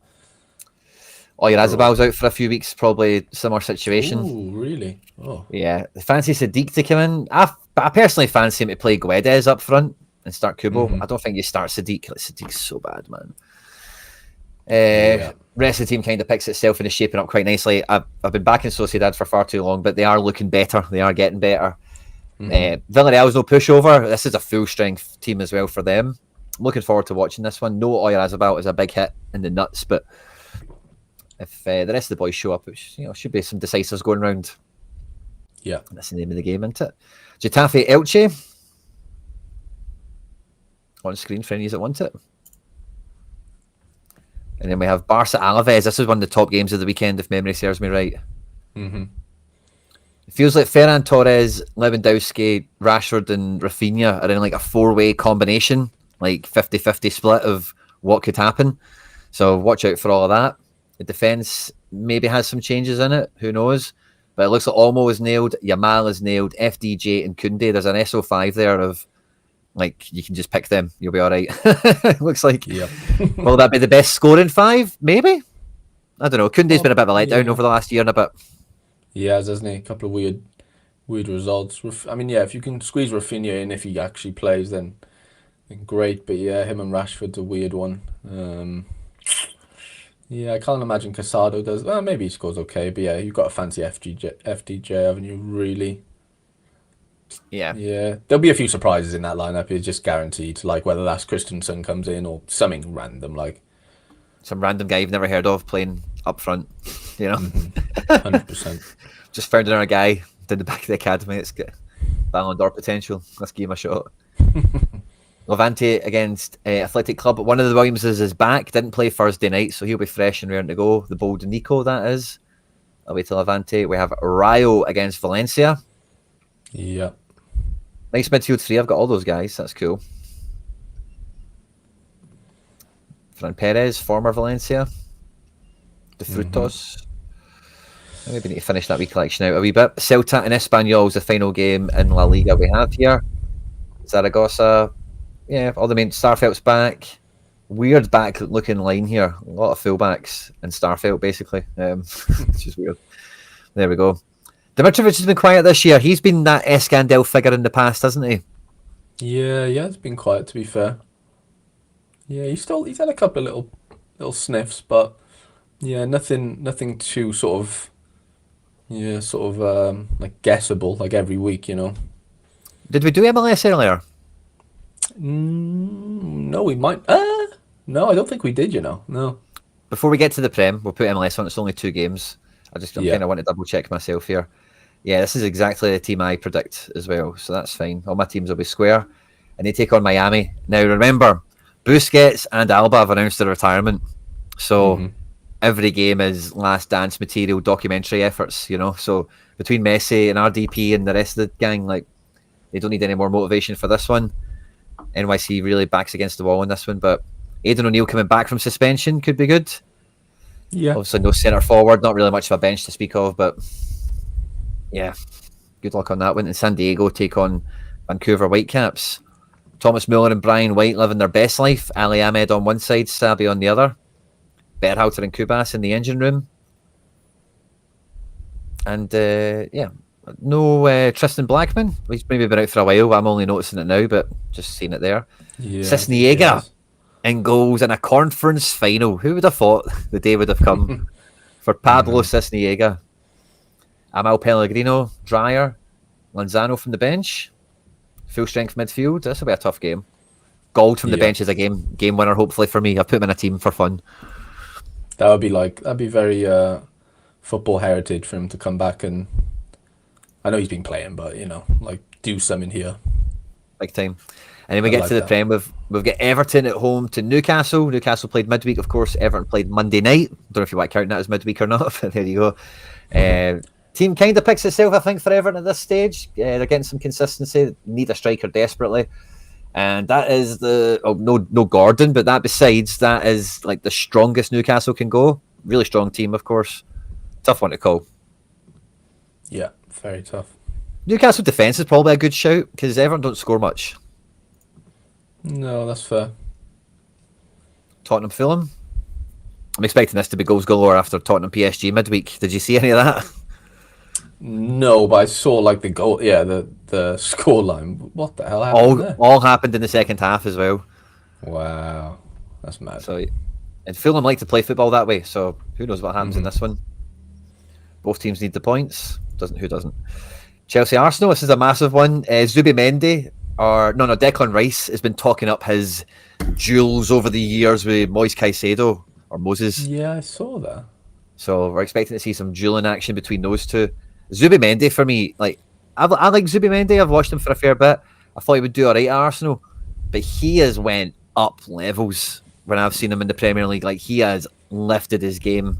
Oh, your Azabal's out for a few weeks. Probably similar situation. Ooh, really? Oh, Yeah, they fancy Sadiq to come in. But I personally fancy him to play Guedes up front and start Kubo. I don't think you start Sadiq. Like, Sadiq's so bad, man. Rest of the team kind of picks itself and is shaping up quite nicely. I've been backing Sociedad for far too long, but they are looking better. They are getting better. Villarreal's no pushover. This is a full strength team as well for them. I'm looking forward to watching this one. No Oyarzabal is a big hit in the nuts, but if the rest of the boys show up, it should be some decisives going round. yeah. That's the name of the game, isn't it? Getafe Elche on screen for any that want it. And then we have Barca Alaves. This is one of the top games of the weekend, if memory serves me right. It feels like Ferran Torres, Lewandowski, Rashford, and Rafinha are in like a four-way combination, like 50-50 split of what could happen. So watch out for all of that. The defence maybe has some changes in it. Who knows? But it looks like Olmo is nailed, Yamal is nailed, FDJ and Koundé. There's an SO5 there of, like, you can just pick them. You'll be all right. Looks like. Yep. Will that be the best scoring five? Maybe. I don't know. Koundé's been a bit of a letdown over the last year and a bit. He has, hasn't he? A couple of weird results. I mean, yeah, if you can squeeze Rafinha in if he actually plays, then great. But yeah, him and Rashford's a weird one. Yeah, I can't imagine Casado does. Well, maybe he scores okay, but yeah, you've got a fancy FDJ, haven't you? Really? Yeah. Yeah, there'll be a few surprises in that lineup. It's just guaranteed. Like whether that's Christensen comes in or something random, like some random guy you've never heard of playing up front. 100%. Just found another guy down the back of the academy. It's got Ballon d'Or potential. Let's give him a shot. Levante against Athletic Club. One of the Williamses is back. Didn't play Thursday night, so he'll be fresh and raring to go. The bold Nico, that is. Away to Levante. We have Rayo against Valencia. Yeah. Nice midfield three. I've got all those guys. That's cool. Fran Perez, former Valencia. De Frutos. Maybe need to finish that wee collection out a wee bit. Celta and Espanyol is the final game in La Liga we have here. Zaragoza. Yeah, all the main. Starfelt's back. Weird back looking line here. A lot of fullbacks and Starfelt basically. Which is weird. There we go. Dimitrovic has been quiet this year. He's been that Escandel figure in the past, hasn't he? Yeah, it's been quiet to be fair. Yeah, he's had a couple of little sniffs, but yeah, nothing too sort of like guessable like every week, Did we do MLS earlier? No, we might. No, I don't think we did. No. Before we get to the Prem, we'll put MLS on. It's only 2 games. I'm Yeah. kind of want to double check myself here. Yeah, this is exactly the team I predict as well, so that's fine. All my teams will be square, and they take on Miami. Now, remember, Busquets and Alba have announced their retirement, so every game is last dance material, documentary efforts, So between Messi and RDP and the rest of the gang, like, they don't need any more motivation for this one. NYC really backs against the wall on this one, but Aidan O'Neill coming back from suspension could be good. Yeah. Obviously, no centre forward, not really much of a bench to speak of, but yeah, good luck on that one. And San Diego take on Vancouver Whitecaps. Thomas Muller and Brian White living their best life. Ali Ahmed on one side, Sabi on the other. Berhalter and Kubas in the engine room. And no Tristan Blackman. He's maybe been out for a while. I'm only noticing it now, but just seeing it there. Yeah. Cisniega in goals in a conference final. Who would have thought the day would have come for Pablo Cisniega? Amal Pellegrino, Dreyer, Lanzano from the bench, full strength midfield. This will be a tough game. Gold from the bench is a game winner, hopefully for me. I've put him in a team for fun. That'd be very football heritage for him to come back, and I know he's been playing, but do something here. Big time. And then we get to the Prem. We've got Everton at home to Newcastle. Newcastle played midweek, of course. Everton played Monday night. Don't know if you want to count that as midweek or not, but there you go. Team kind of picks itself, I think, for Everton at this stage. They're getting some consistency. Need a striker desperately. And that is no Gordon, but that is like the strongest Newcastle can go. Really strong team, of course. Tough one to call. Yeah, very tough. Newcastle defence is probably a good shout because Everton don't score much. No, that's fair. Tottenham Fulham. I'm expecting this to be goals galore after Tottenham PSG midweek. Did you see any of that? No, but I saw the goal. Yeah, the score line. What the hell happened there? All happened in the second half as well. Wow, that's mad. So, and Fulham like to play football that way. So who knows what happens in this one? Both teams need the points. Who doesn't? Chelsea Arsenal. This is a massive one. Zubimendi Declan Rice has been talking up his duels over the years with Moise Caicedo or Moses. Yeah, I saw that. So we're expecting to see some dueling action between those two. Zubimendi for me, I like Zubimendi. I've watched him for a fair bit. I thought he would do all right at Arsenal, but he has went up levels when I've seen him in the Premier League. Like, he has lifted his game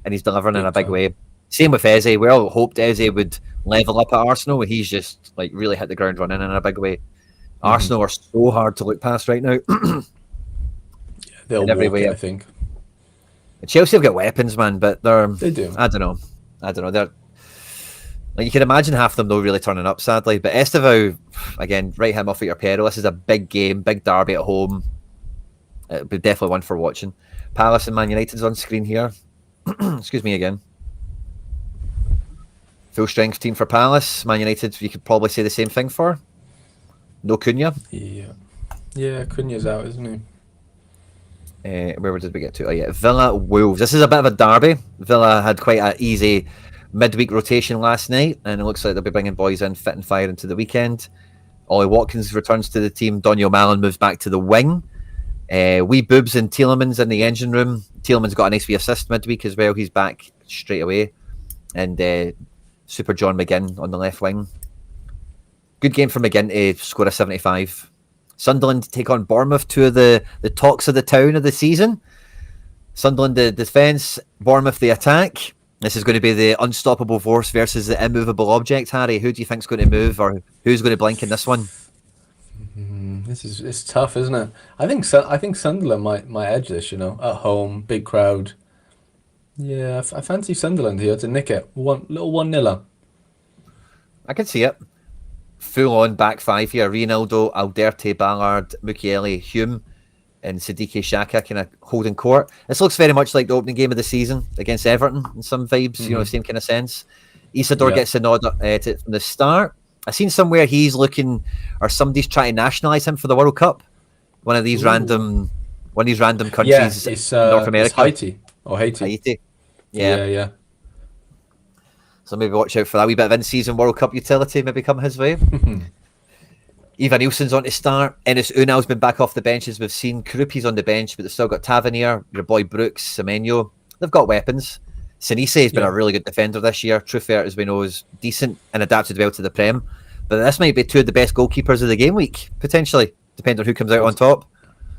and he's delivering in a big way. Same with Eze. We all hoped Eze would level up at Arsenal, and he's just really hit the ground running in a big way. Arsenal are so hard to look past right now. They'll in every walk way. it, I think. Chelsea have got weapons, man, but they do. I don't know. They're you can imagine half of them though really turning up, sadly. But Estevao, again, write him off at your peril. This is a big game, big derby at home. It'll be definitely one for watching. Palace and Man United's on screen here. Excuse me again. Full strength team for Palace. Man United, you could probably say the same thing for. No Cunha. Yeah, Cunha's out, isn't he? Where did we get to? Oh yeah, Villa Wolves. This is a bit of a derby. Villa had quite an easy midweek rotation last night, and it looks like they'll be bringing boys in fit and fire into the weekend. Ollie Watkins returns to the team. Daniel Mallon moves back to the wing. Wee Boobs and Tielemans in the engine room. Tielemans got a nice wee assist midweek as well. He's back straight away. And Super John McGinn on the left wing. Good game for McGinn to score a 75. Sunderland take on Bournemouth, two of the talks of the town of the season. Sunderland the defence, Bournemouth the attack. This is going to be the unstoppable force versus the immovable object, Harry. Who do you think's going to move, or who's going to blink in this one? It's tough, isn't it? I think Sunderland might edge this. At home, big crowd. Yeah, I fancy Sunderland here to nick it. 1-0. I can see it. Full on back five here. Ronaldo, Alderte, Ballard, Mukiele, Hume, and Siddiqui Xhaka kind of holding court. This looks very much like the opening game of the season against Everton in some vibes, same kind of sense. Isidore gets a nod from the start. I've seen somewhere he's looking, or somebody's trying to nationalise him for the World Cup. One of these random countries it's, in North America. It's Haiti. Haiti. Yeah. So maybe watch out for that wee bit of in-season World Cup utility maybe come his way. Eva Nielsen's on to start. Ennis Unal's been back off the bench, as we've seen. Krupi's on the bench, but they've still got Tavernier, your boy Brooks, Semenyo. They've got weapons. Sinise has been a really good defender this year. Truffert, as we know, is decent and adapted well to the Prem. But this might be two of the best goalkeepers of the game week, potentially, depending on who comes out on top.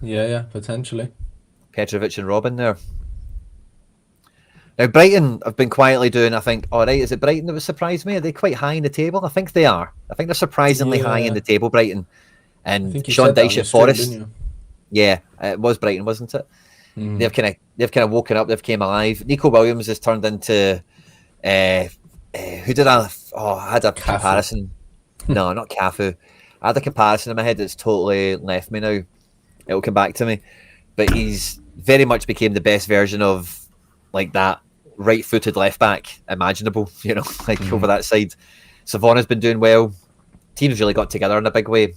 Yeah, potentially. Petrovic and Robin there. Now, Brighton have been quietly doing, I think, all right. Is it Brighton that would surprise me? Are they quite high in the table? I think they are. I think they're surprisingly high in the table, Brighton. And Sean Dyche at Forest. Yeah, it was Brighton, wasn't it? They've kind of woken up. They've came alive. Nico Williams has turned into who did I? Oh, I had a comparison. No, not Cafu. I had a comparison in my head that's totally left me now. It'll come back to me. But he's very much became the best version of like that right-footed left back imaginable. You know, like over that side. Savonna's been doing well. Team's really got together in a big way.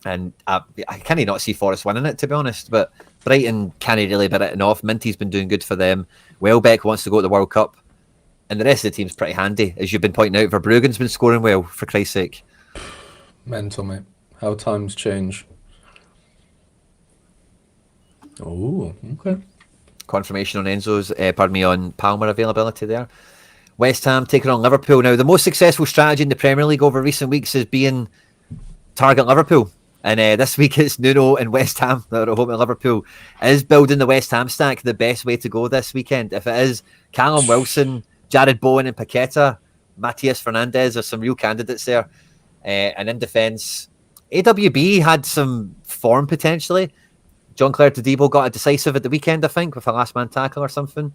And I can't not see Forest winning it, to be honest. But Brighton can't really bit it off. Minty's been doing good for them. Welbeck wants to go to the World Cup. And the rest of the team's pretty handy. As you've been pointing out, Verbruggen's been scoring well, for Christ's sake. Mental, mate. How times change. Oh, okay. Confirmation on Enzo's, on Palmer availability there. West Ham taking on Liverpool. Now, the most successful strategy in the Premier League over recent weeks is being target Liverpool. And this week it's Nuno and West Ham that are at home at Liverpool. Is building the West Ham stack the best way to go this weekend? If it is, Callum Wilson, Jared Bowen and Paqueta, Matias Fernandez are some real candidates there. And in defence, AWB had some form potentially. John Claire Todibo got a decisive at the weekend, I think, with a last man tackle or something.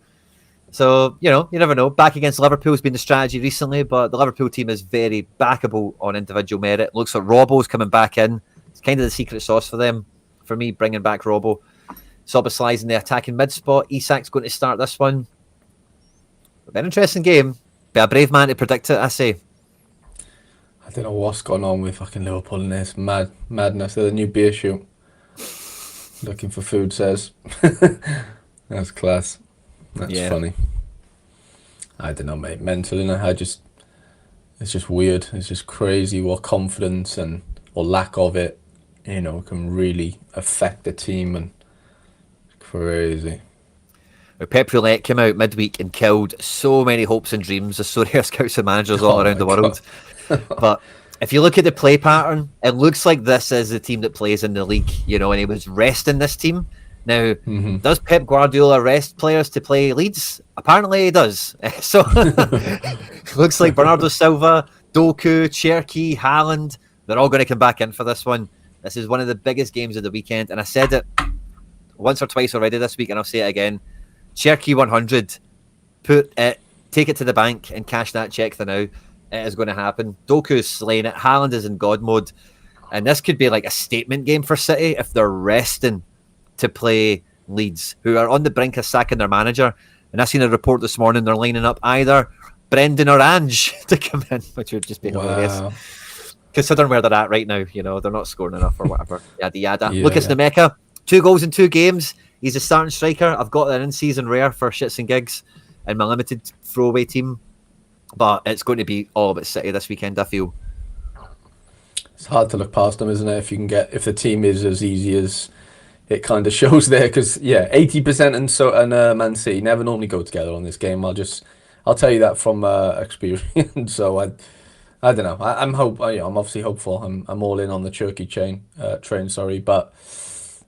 So, you know, you never know. Back against Liverpool has been the strategy recently, but the Liverpool team is very backable on individual merit. Looks like Robbo's coming back in. It's kind of the secret sauce for them. For me, bringing back Robbo. Soboslai's in the attacking mid spot. Isak's going to start this one. A very interesting game. Be a brave man to predict it, I say. I don't know what's going on with fucking Liverpool in this madness. They're the new beer shoot. Looking for food, says. That's class. That's funny. I don't know, mate. Mental, you know, it's just weird. It's just crazy what confidence or lack of it, you know, can really affect the team, and crazy. Pep Roulette came out midweek and killed so many hopes and dreams of Sorare scouts and managers all around the world. But if you look at the play pattern, it looks like this is the team that plays in the league, you know, and he was resting this team. Now, does Pep Guardiola rest players to play Leeds? Apparently he does. So, looks like Bernardo Silva, Doku, Cherki, Haaland, they're all going to come back in for this one. This is one of the biggest games of the weekend, and I said it once or twice already this week, and I'll say it again. Cherki 100, take it to the bank and cash that check for now. It is going to happen. Doku's slaying it. Haaland is in God mode. And this could be like a statement game for City if they're resting to play Leeds, who are on the brink of sacking their manager. And I seen a report this morning, they're lining up either Brendan or Ange to come in, which would just be hilarious. Considering where they're at right now, you know, they're not scoring enough or whatever. Yada yada. Lucas Nemeka, 2 goals in 2 games. He's a starting striker. I've got an in-season rare for shits and gigs in my limited throwaway team. But it's going to be all about City this weekend, I feel. It's hard to look past them, isn't it? If the team is as easy as it kind of shows there, because 80% and Man City never normally go together on this game. I'll tell you that from experience. So I don't know. I'm obviously hopeful. I'm all in on the Cherki train. But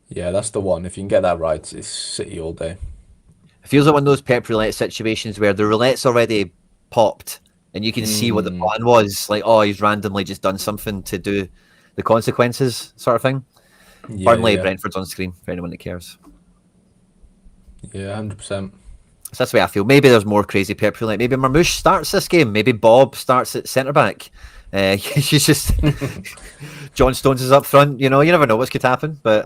yeah, that's the one. If you can get that right, it's City all day. It feels like one of those Pep Roulette situations where the roulette's already popped and you can see what the plan was. Like, oh, he's randomly just done something to do the consequences, sort of thing. Burnley, Brentford's on screen for anyone that cares. Yeah, 100%. So that's the way I feel. Maybe there's more crazy Pep Roulette. Maybe Marmoush starts this game. Maybe Bob starts at centre back. He's just John Stones is up front. You know, you never know what's could happen, but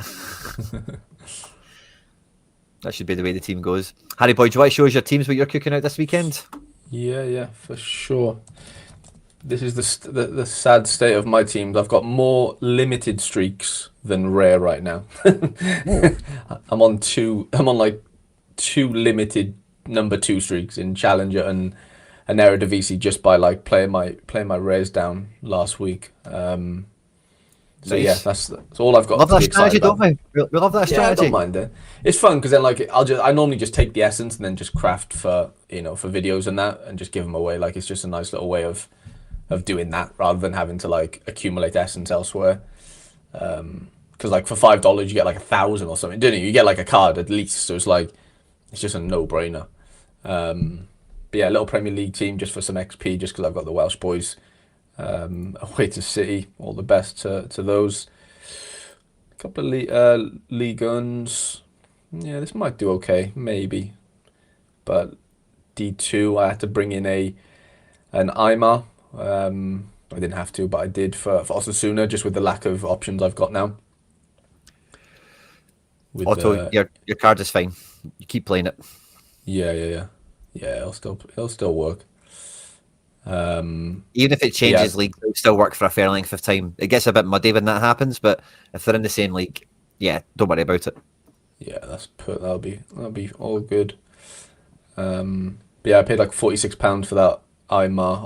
that should be the way the team goes. Harry Boy, do you want to show us your teams what you're cooking out this weekend? Yeah, for sure. This is the sad state of my teams. I've got more limited streaks than rare right now. I'm on two limited number 2 streaks in Challenger and Eredivisie just by like playing my rares down last week. So Nice. yeah, that's all I've got Love to that be excited strategy, don't about. we love that Yeah, I strategy. don't mind it. It's fun because then like I normally just take the essence and then just craft for for videos and that and just give them away. Like it's just a nice little way of doing that rather than having to like accumulate essence elsewhere. Because like for $5 you get like 1,000 or something, don't you? You get like a card at least, so it's just a no-brainer. But yeah, little Premier League team just for some XP, just because I've got the Welsh boys away to City. All the best to those. A couple of League Uns. Yeah, this might do okay, maybe. But D2, I had to bring in an Aimar. I didn't have to, but I did for Osasuna, just with the lack of options I've got now. With Otto, your card is fine. You keep playing it. yeah, it'll still work. Even if it Yeah, changes league, it'll still work for a fair length of time. It gets a bit muddy when that happens, but if they're in the same league, yeah, don't worry about it. yeah, that'll be all good. But yeah, I paid like £46 for that Aimar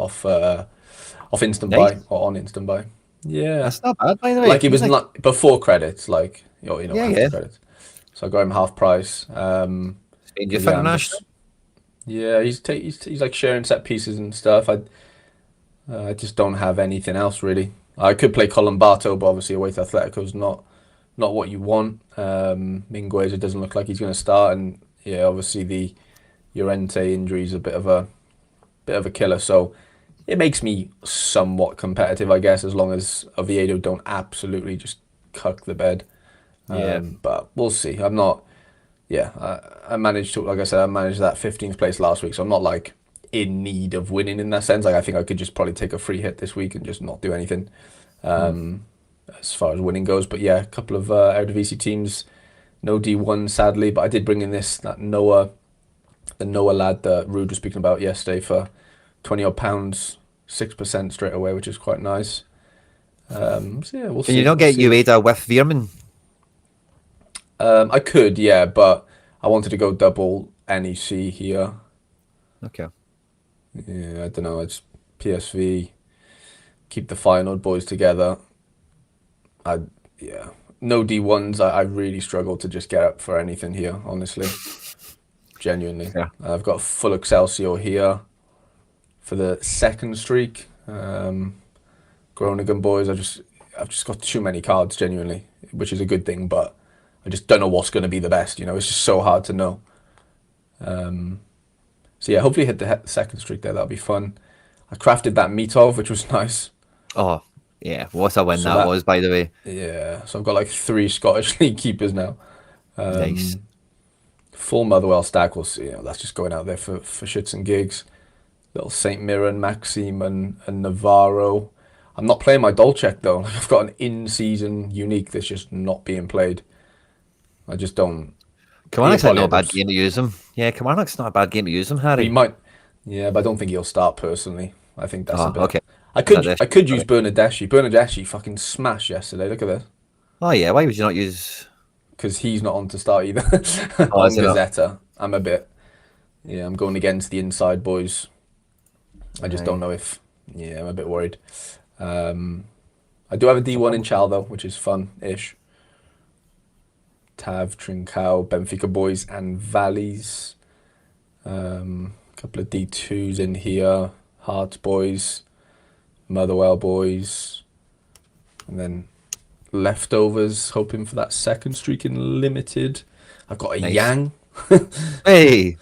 off instant Nice. buy or on instant buy. Yeah, That's not bad, by the way. like it was not before credits, like Yeah, after yeah. credits. So I got him half price. Spain But Youth yeah, International. yeah, he's like sharing set pieces and stuff. I just don't have anything else really. I could play Colombato, but obviously away to Atletico's not what you want. Mingueza doesn't look like he's going to start, and yeah, obviously the Llorente injury is a bit of a killer. So it makes me somewhat competitive, I guess, as long as Oviedo don't absolutely just cuck the bed. Yeah. But we'll see. I'm not. Yeah, I managed to, like I said, I managed that 15th place last week, so I'm not like in need of winning in that sense. Like I think I could just probably take a free hit this week and just not do anything as far as winning goes. But yeah, a couple of Eredivisie teams, no D1 sadly, but I did bring in that Noah, the Noah lad that Rude was speaking about yesterday for £20 odd, 6% straight away, which is quite nice. So yeah, we'll see. Can you not We'll get see. Ueda with Veerman? I could, yeah, but I wanted to go double NEC here. Okay. Yeah, I don't know. It's PSV. Keep the Feyenoord boys together. Yeah, no D1s. I really struggle to just get up for anything here, honestly. Genuinely. Yeah. I've got full Excelsior here for the second streak. Groningen boys. I've just got too many cards, genuinely, which is a good thing, but I just don't know what's going to be the best. It's just so hard to know. So yeah, hopefully hit the second streak there. That'll be fun. I crafted that Mitov, which was nice. Oh, yeah. What a win So that was, by the way. Yeah, so I've got like 3 Scottish League keepers now. Nice. Full Motherwell stack. We'll see. That's just going out there for shits and gigs. Little Saint Mirren, Maxime, and Navarro. I'm not playing my Dolcek though. I've got an in-season unique that's just not being played. I just don't. Kilmarnock's not a bad game to use him. Yeah, Kilmarnock's not a bad game to use him, Harry. He might. Yeah, but I don't think he'll start personally. I think that's a bit. Okay. I could use Bernadeschi. Bernadeschi fucking smashed yesterday. Look at this. Oh, yeah. Why would you not use... Because he's not on to start either. Oh, On is it not? Gazzetta. I'm going against the inside boys. I just don't know if... Yeah, I'm a bit worried. I do have a D1 in Chal though, which is fun-ish. Tav, Trincao, Benfica boys and Valleys. Couple of D2s in here. Hearts boys. Motherwell boys. And then leftovers, hoping for that second streak in limited. I've got a Nice. Yang Hey!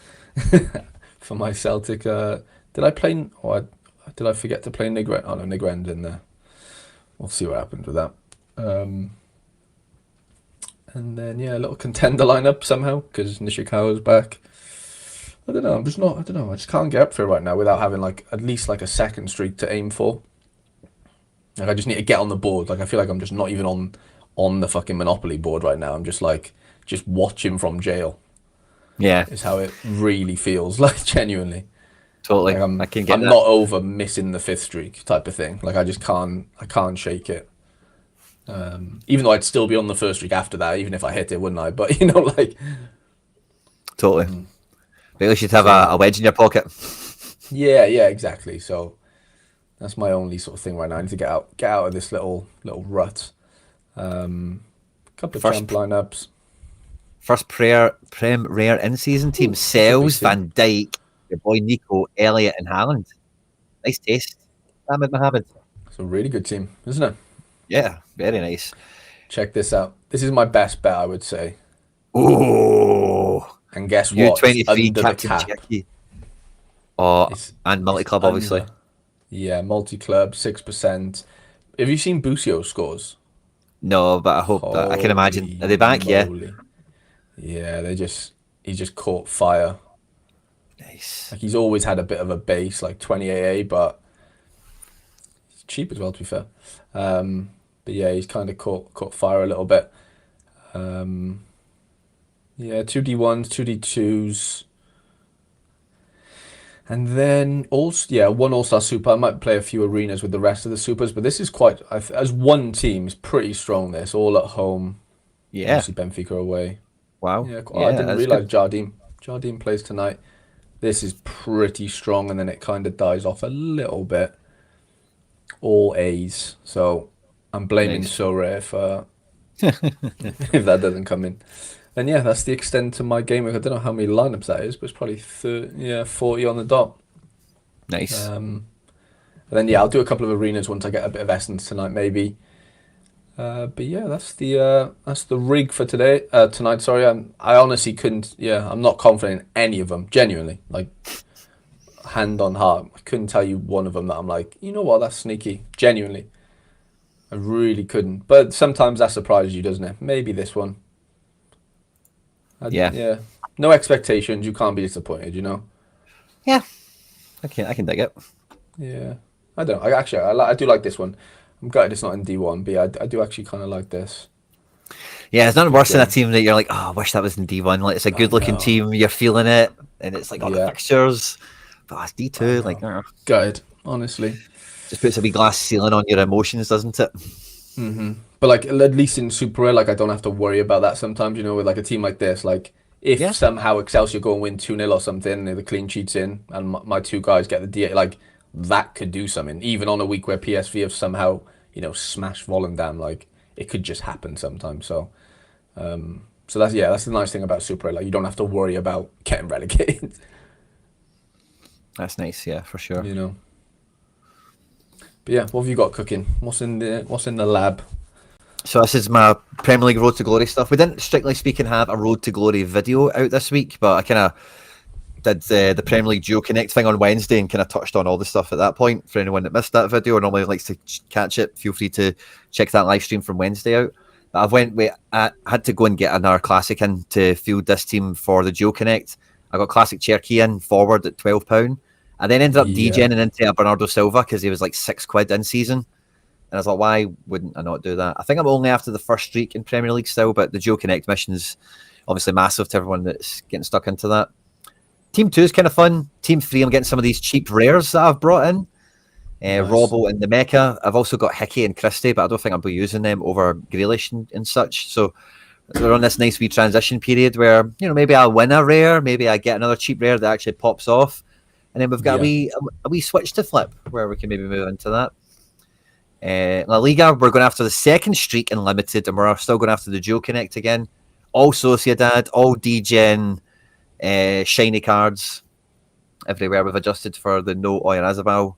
for my Celtic. Did I play... Or did I forget to play Negren? Oh no, Negren's in there. We'll see what happens with that. And then yeah, a little contender lineup somehow because Nishikawa's back. I don't know. I don't know. I just can't get up for it right now without having like at least like a second streak to aim for. Like I just need to get on the board. Like I feel like I'm just not even on the fucking Monopoly board right now. I'm just like watching from jail. Yeah. Is how it really feels. Like genuinely. Totally. Like I can get I'm that. not over missing the 5th streak type of thing. Like I just can't shake it. Even though I'd still be on the 1st streak after that, even if I hit it, wouldn't I? But like Totally. But at least you'd have a wedge in your pocket. yeah, exactly. So that's my only sort of thing right now. I need to get out of this little rut. Couple of First champ lineups. First Prem Rare in-season team. Sells, Van Dijk, your boy Nico, Elliott and Haaland. Nice taste. Ahmed Mohamed. It's a really good team, isn't it? Yeah, very nice. Check this out. This is my best bet, I would say. Oh, And guess what? It's U23 under the Captain cap. Cherky. Oh, It's multi-club, obviously. under. Yeah, multi-club, 6%. Have you seen Busio's scores? No, but I hope that I can imagine. Are they back? Moly. Yeah, he just caught fire. Nice. Like he's always had a bit of a base, like 20 AA, but he's cheap as well, to be fair. But yeah, he's kind of caught fire a little bit. Yeah, 2D1s, 2D2s. And then also, yeah, one All-Star Super. I might play a few arenas with the rest of the Supers, but this is quite, as one team, is pretty strong. This all at home. Yeah. Obviously Benfica away. Wow. Yeah, I didn't realize Jardim plays tonight. This is pretty strong, and then it kind of dies off a little bit. All A's, so I'm blaming Sorare for if that doesn't come in. And yeah, that's the extent to my game. I don't know how many lineups that is, but it's probably 40 on the dot. Nice. And then yeah, I'll do a couple of arenas once I get a bit of essence tonight, maybe. But yeah, that's the rig for tonight. Sorry, I honestly couldn't. Yeah, I'm not confident in any of them. Genuinely, like hand on heart, I couldn't tell you one of them that I'm like, you know what, that's sneaky. Genuinely, I really couldn't. But sometimes that surprises you, doesn't it? Maybe this one. Yeah. No expectations. You can't be disappointed. You know. Yeah, I can dig it. Yeah, I don't know. I do like this one. I'm gutted it's not in D1, but yeah, I do actually kind of like this. Yeah, it's nothing worse than a team that you're like, oh, I wish that was in D1. Like, it's a good-looking team, you're feeling it, and it's like all the fixtures. But it's D2, like, gutted, honestly. Just puts a wee glass ceiling on your emotions, doesn't it? Mm-hmm. But like, at least in Super Rare, like, I don't have to worry about that sometimes. You know, with like a team like this, like, if somehow Excelsior go and win 2-0 or something, and the clean sheets in, and my two guys get the D8, like, that could do something. Even on a week where PSV have somehow, you know, smashed Volendam, like, it could just happen sometimes. So that's the nice thing about Super Rare. Like, you don't have to worry about getting relegated. That's nice, yeah, for sure. You know. But yeah, what have you got cooking? What's in the lab? So this is my Premier League Road to Glory stuff. We didn't, strictly speaking, have a Road to Glory video out this week, but I kind of did the Premier League Duo Connect thing on Wednesday and kind of touched on all the stuff at that point. For anyone that missed that video or normally likes to catch it, feel free to check that live stream from Wednesday out. But I had to go and get another classic in to field this team for the Duo Connect. I got classic Cherky in forward at £12. I then ended up degenning into a Bernardo Silva because he was like £6 in season. And I was like, why wouldn't I not do that? I think I'm only after the first streak in Premier League still, but the Duo Connect mission's obviously massive to everyone that's getting stuck into that. Team 2 is kind of fun. Team 3, I'm getting some of these cheap rares that I've brought in. Nice. Robbo and the Mecha. I've also got Hickey and Christie, but I don't think I'll be using them over Grealish and such. So we're on this nice wee transition period where, you know, maybe I'll win a rare, maybe I get another cheap rare that actually pops off. And then we've got a wee switch to flip where we can maybe move into that. La Liga, we're going after the second streak in Limited, and we're still going after the Duo Connect again. All Sociedad, all D-Gen, shiny cards everywhere. We've adjusted for the no Oyarzabal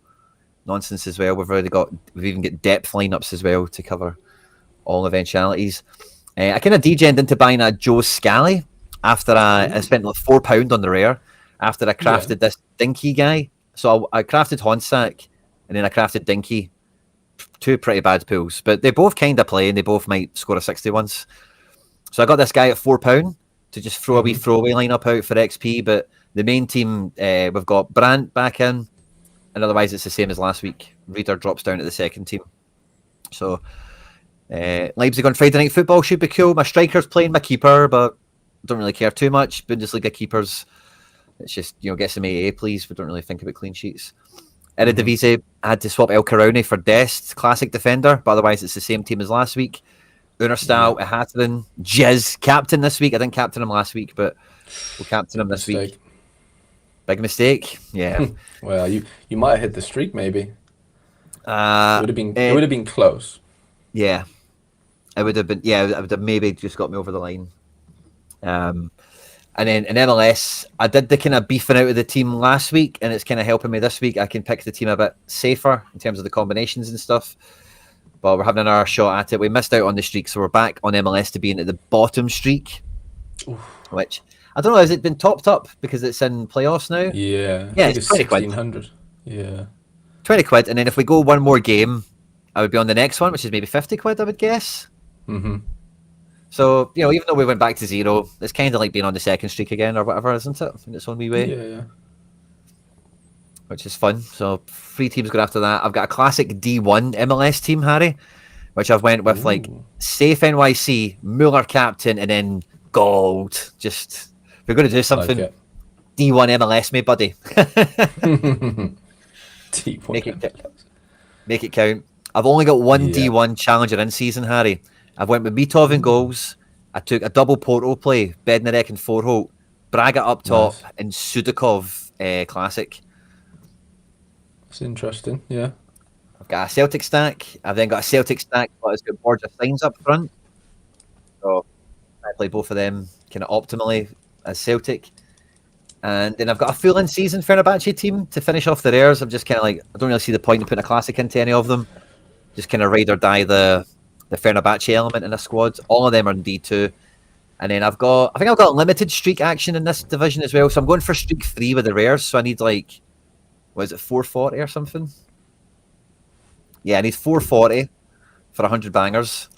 nonsense as well. We've even got depth lineups as well to cover all eventualities. I kind of degened into buying a Joe Scally after I spent like £4 on the rare after I crafted this Dinky guy. So I crafted Honsack and then I crafted Dinky. Two pretty bad pulls, but they both kind of play and they both might score a 60 once. So I got this guy at £4 to just throw a wee throwaway lineup out for XP. But the main team, we've got Brandt back in, and otherwise it's the same as last week. Reader drops down to the second team. So Leipzig on Friday Night Football should be cool. My striker's playing my keeper, but don't really care too much. Bundesliga keepers, it's just, you know, get some AA, please. We don't really think about clean sheets. Eredivisie, I had to swap El Karauni for Dest, classic defender, but otherwise it's the same team as last week. Unerstal, Hatton, Jizz, captain this week. I didn't captain him last week, but we'll captain him this week. Big mistake, yeah. Well, you might have hit the streak, maybe. It would have been close. Yeah, It would have been, yeah, it would have maybe just got me over the line. And then in MLS, I did the kind of beefing out of the team last week, and it's kind of helping me this week. I can pick the team a bit safer in terms of the combinations and stuff. But we're having another shot at it. We missed out on the streak, so we're back on MLS to being at the bottom streak. Oof. Which, I don't know, has it been topped up because it's in playoffs now? Yeah. Yeah, it's 1600. Yeah. 20 quid, and then if we go one more game, I would be on the next one, which is maybe 50 quid, I would guess. Mm-hmm. So, you know, even though we went back to 0, it's kind of like being on the second streak again or whatever, isn't it? In its own wee way. Yeah. Which is fun. So 3 teams going after that. I've got a classic D1 MLS team, Harry, which I've went with like safe NYC, Mueller captain, and then gold. Just, if we're going to do something, like D1 MLS, me buddy. D1 Make it count. I've only got one D1 challenger in season, Harry. I've went with Mitov in goals. I took a double Porto play, Bednarek and Forholt, Braga up top, and Sudakov classic. That's interesting, yeah. I've got a Celtic stack. I've then got a Celtic stack, but it's got Borja Signs up front. So I play both of them kind of optimally as Celtic. And then I've got a full in season Fenerbahce team to finish off the rares. I'm just kind of like, I don't really see the point in putting a classic into any of them. Just kind of ride or die the Fenerbahce element in a squad. All of them are in D2. And then I think I've got limited streak action in this division as well. So I'm going for streak 3 with the rares. So I need like, what is it, 440 or something? Yeah, I need 440 for 100 bangers.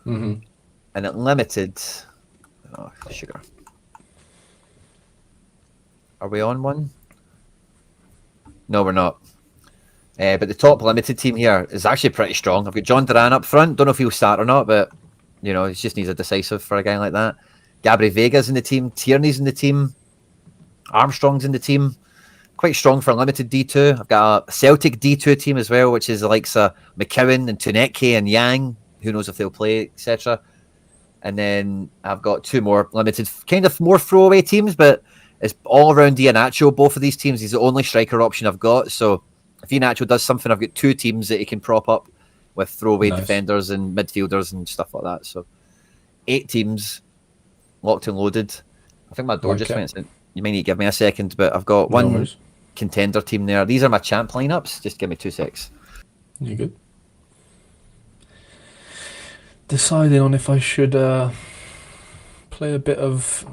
Mm-hmm. And at limited, oh, sugar. Are we on one? No, we're not. But the top limited team here is actually pretty strong. I've got John Duran up front. Don't know if he'll start or not, but you know, he just needs a decisive for a guy like that. Gabri Vega's in the team. Tierney's in the team. Armstrong's in the team. Quite strong for a limited D2. I've got a Celtic D2 team as well, which is the likes of McKeown and Tuneke and Yang. Who knows if they'll play, etc. And then I've got 2 more limited, kind of more throwaway teams, but it's all around Iheanacho. Both of these teams, he's the only striker option I've got. So if Iheanacho does something, I've got 2 teams that he can prop up with throwaway defenders and midfielders and stuff like that. So 8 teams, locked and loaded. I think my door just went. You may need to give me a second, but I've got one contender team there. These are my champ lineups. Just give me 2 secs. You good? Deciding on if I should play a bit of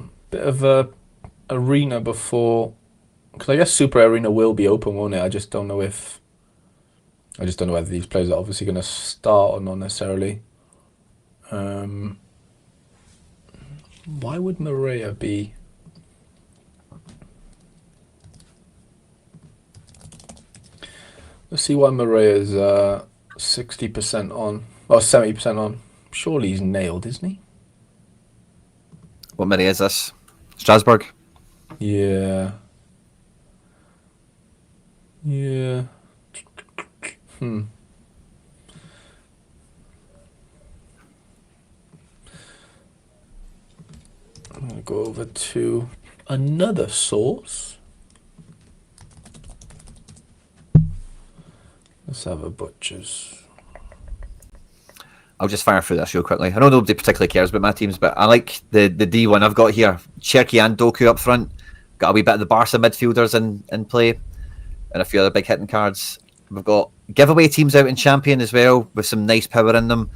arena before, because I guess Super Arena will be open, won't it? I just don't know whether these players are obviously going to start or not necessarily. Why would Maria be? Let's see why Maria's 60% on, or 70% on. Surely he's nailed, isn't he? What Maria is this? Strasbourg? Yeah. I'm going to go over to another source. Let's have a butcher's. I'll just fire through this real quickly. I know nobody particularly cares about my teams, but I like the D1 I've got here. Cherky and Doku up front. Got a wee bit of the Barca midfielders in play. And a few other big hitting cards. We've got giveaway teams out in Champion as well, with some nice power in them.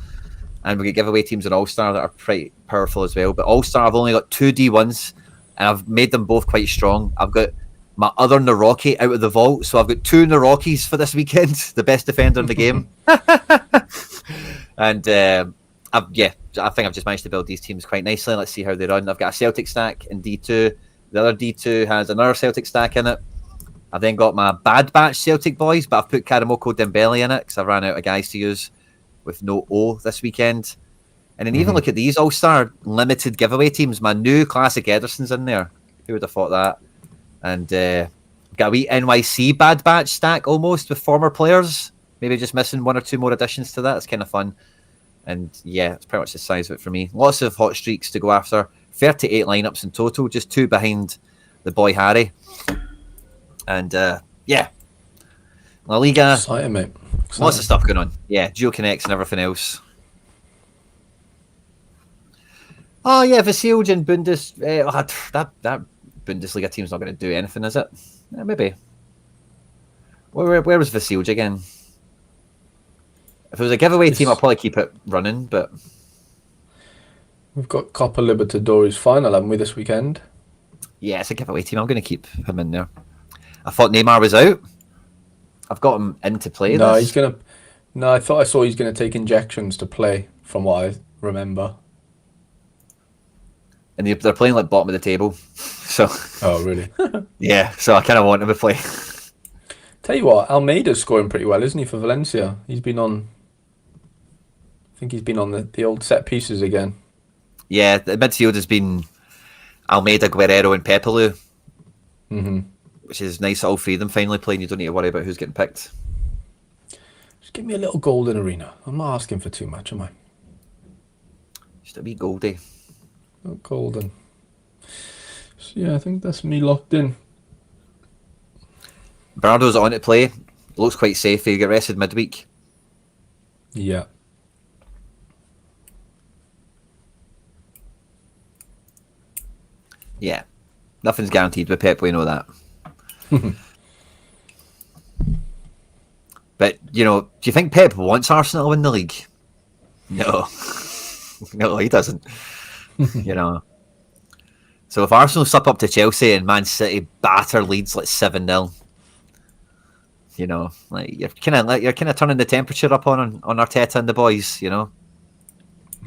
And we get giveaway teams in All-Star that are pretty powerful as well. But All-Star, I've only got 2 D1s, and I've made them both quite strong. I've got my other Naroki out of the vault, so I've got 2 Narokis for this weekend, the best defender in the game. And I think I've just managed to build these teams quite nicely. Let's see how they run. I've got a Celtic stack in D2. The other D2 has another Celtic stack in it. I've then got my Bad Batch Celtic boys, but I've put Karamoko Dembele in it because I ran out of guys to use with no O this weekend. And then even look at these All-Star limited giveaway teams. My new Classic Ederson's in there. Who would have thought that? And got a wee NYC Bad Batch stack almost with former players. Maybe just missing 1 or 2 more additions to that. It's kind of fun. And yeah, it's pretty much the size of it for me. Lots of hot streaks to go after. 38 lineups in total, just 2 behind the boy Harry. And yeah, La Liga. Exciting, mate. Exciting. Lots of stuff going on. Yeah, GeoConnects and everything else. Oh yeah, Vasilj and that Bundesliga team's not going to do anything, is it? Maybe. Where was Vasilj again? If it was a giveaway team, I'll probably keep it running. But We've got Copa Libertadores final, haven't we, this weekend? yeah, it's a giveaway team. I'm going to keep him in there. I thought Neymar was out. I've got him in to play. No, this. he's gonna. No, I thought I saw he's gonna take injections to play, from what I remember. And they're playing like bottom of the table. So Oh, really? yeah, so I kind of want him to play. Tell you what, Almeida's scoring pretty well, isn't he, for Valencia? He's been on. I think he's been on the old set pieces again. Yeah, the midfield has been Almeida, Guerrero, and Pepelu, which is nice. All three of them finally playing. You don't need to worry about who's getting picked. Just give me a little golden arena. I'm not asking for too much, am I? Just a wee Goldie. Not golden. So yeah, I think that's me locked in. Bernardo's on to play. Looks quite safe. He'll get rested midweek. Yeah. Yeah. Nothing's guaranteed with Pep, we know that. But, you know, do you think Pep wants Arsenal to win the league? No. No, he doesn't. You know. So if Arsenal slip up to Chelsea and Man City batter Leeds like 7-0, you know, like you're kind of turning the temperature up on Arteta and the boys, you know.